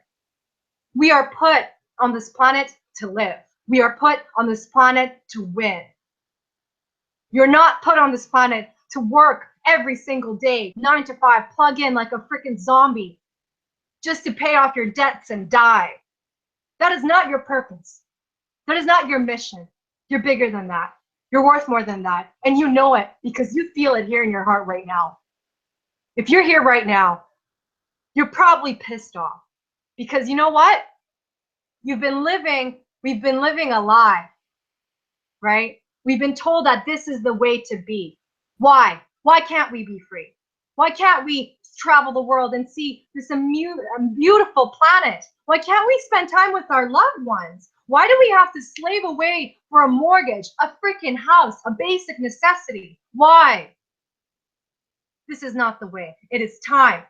We are put on this planet to live. We are put on this planet to win. You're not put on this planet to work every single day, 9 to 5, plug in like a freaking zombie, just to pay off your debts and die. That is not your purpose. That is not your mission. You're bigger than that. You're worth more than that. And you know it because you feel it here in your heart right now. If you're here right now, you're probably pissed off because you know what? We've been living a lie, right? We've been told that this is the way to be. Why? Why can't we be free? Why can't we travel the world and see this beautiful planet? Why can't we spend time with our loved ones? Why do we have to slave away for a mortgage, a freaking house, a basic necessity? Why? This is not the way. It is time.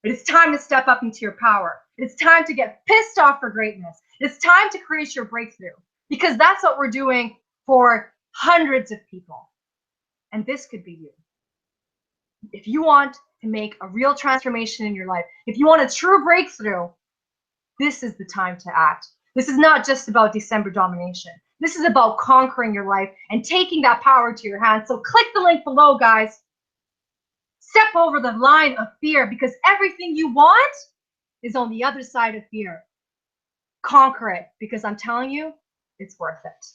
It is time to step up into your power. It's time to get pissed off for greatness. It's time to create your breakthrough because that's what we're doing for hundreds of people. And this could be you. If you want to make a real transformation in your life, if you want a true breakthrough, this is the time to act. This is not just about December domination. This is about conquering your life and taking that power to your hands. So click the link below, guys. Step over the line of fear because everything you want is on the other side of fear. Conquer it because I'm telling you, it's worth it.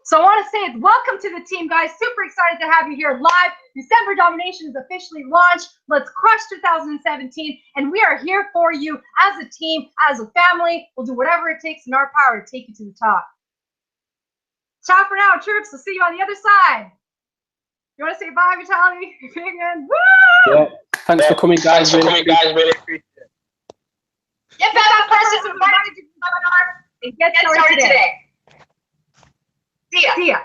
So I want to say welcome to the team, guys. Super excited to have you here live. December Domination is officially launched. Let's crush 2017. And we are here for you as a team, as a family. We'll do whatever it takes in our power to take you to the top. Ciao for now, troops. We'll see you on the other side. You want to say bye, Vitaly? Woo! Yeah. Thanks for coming, guys. Really appreciate it. Get that person who invited you to the webinar and get started today. See ya.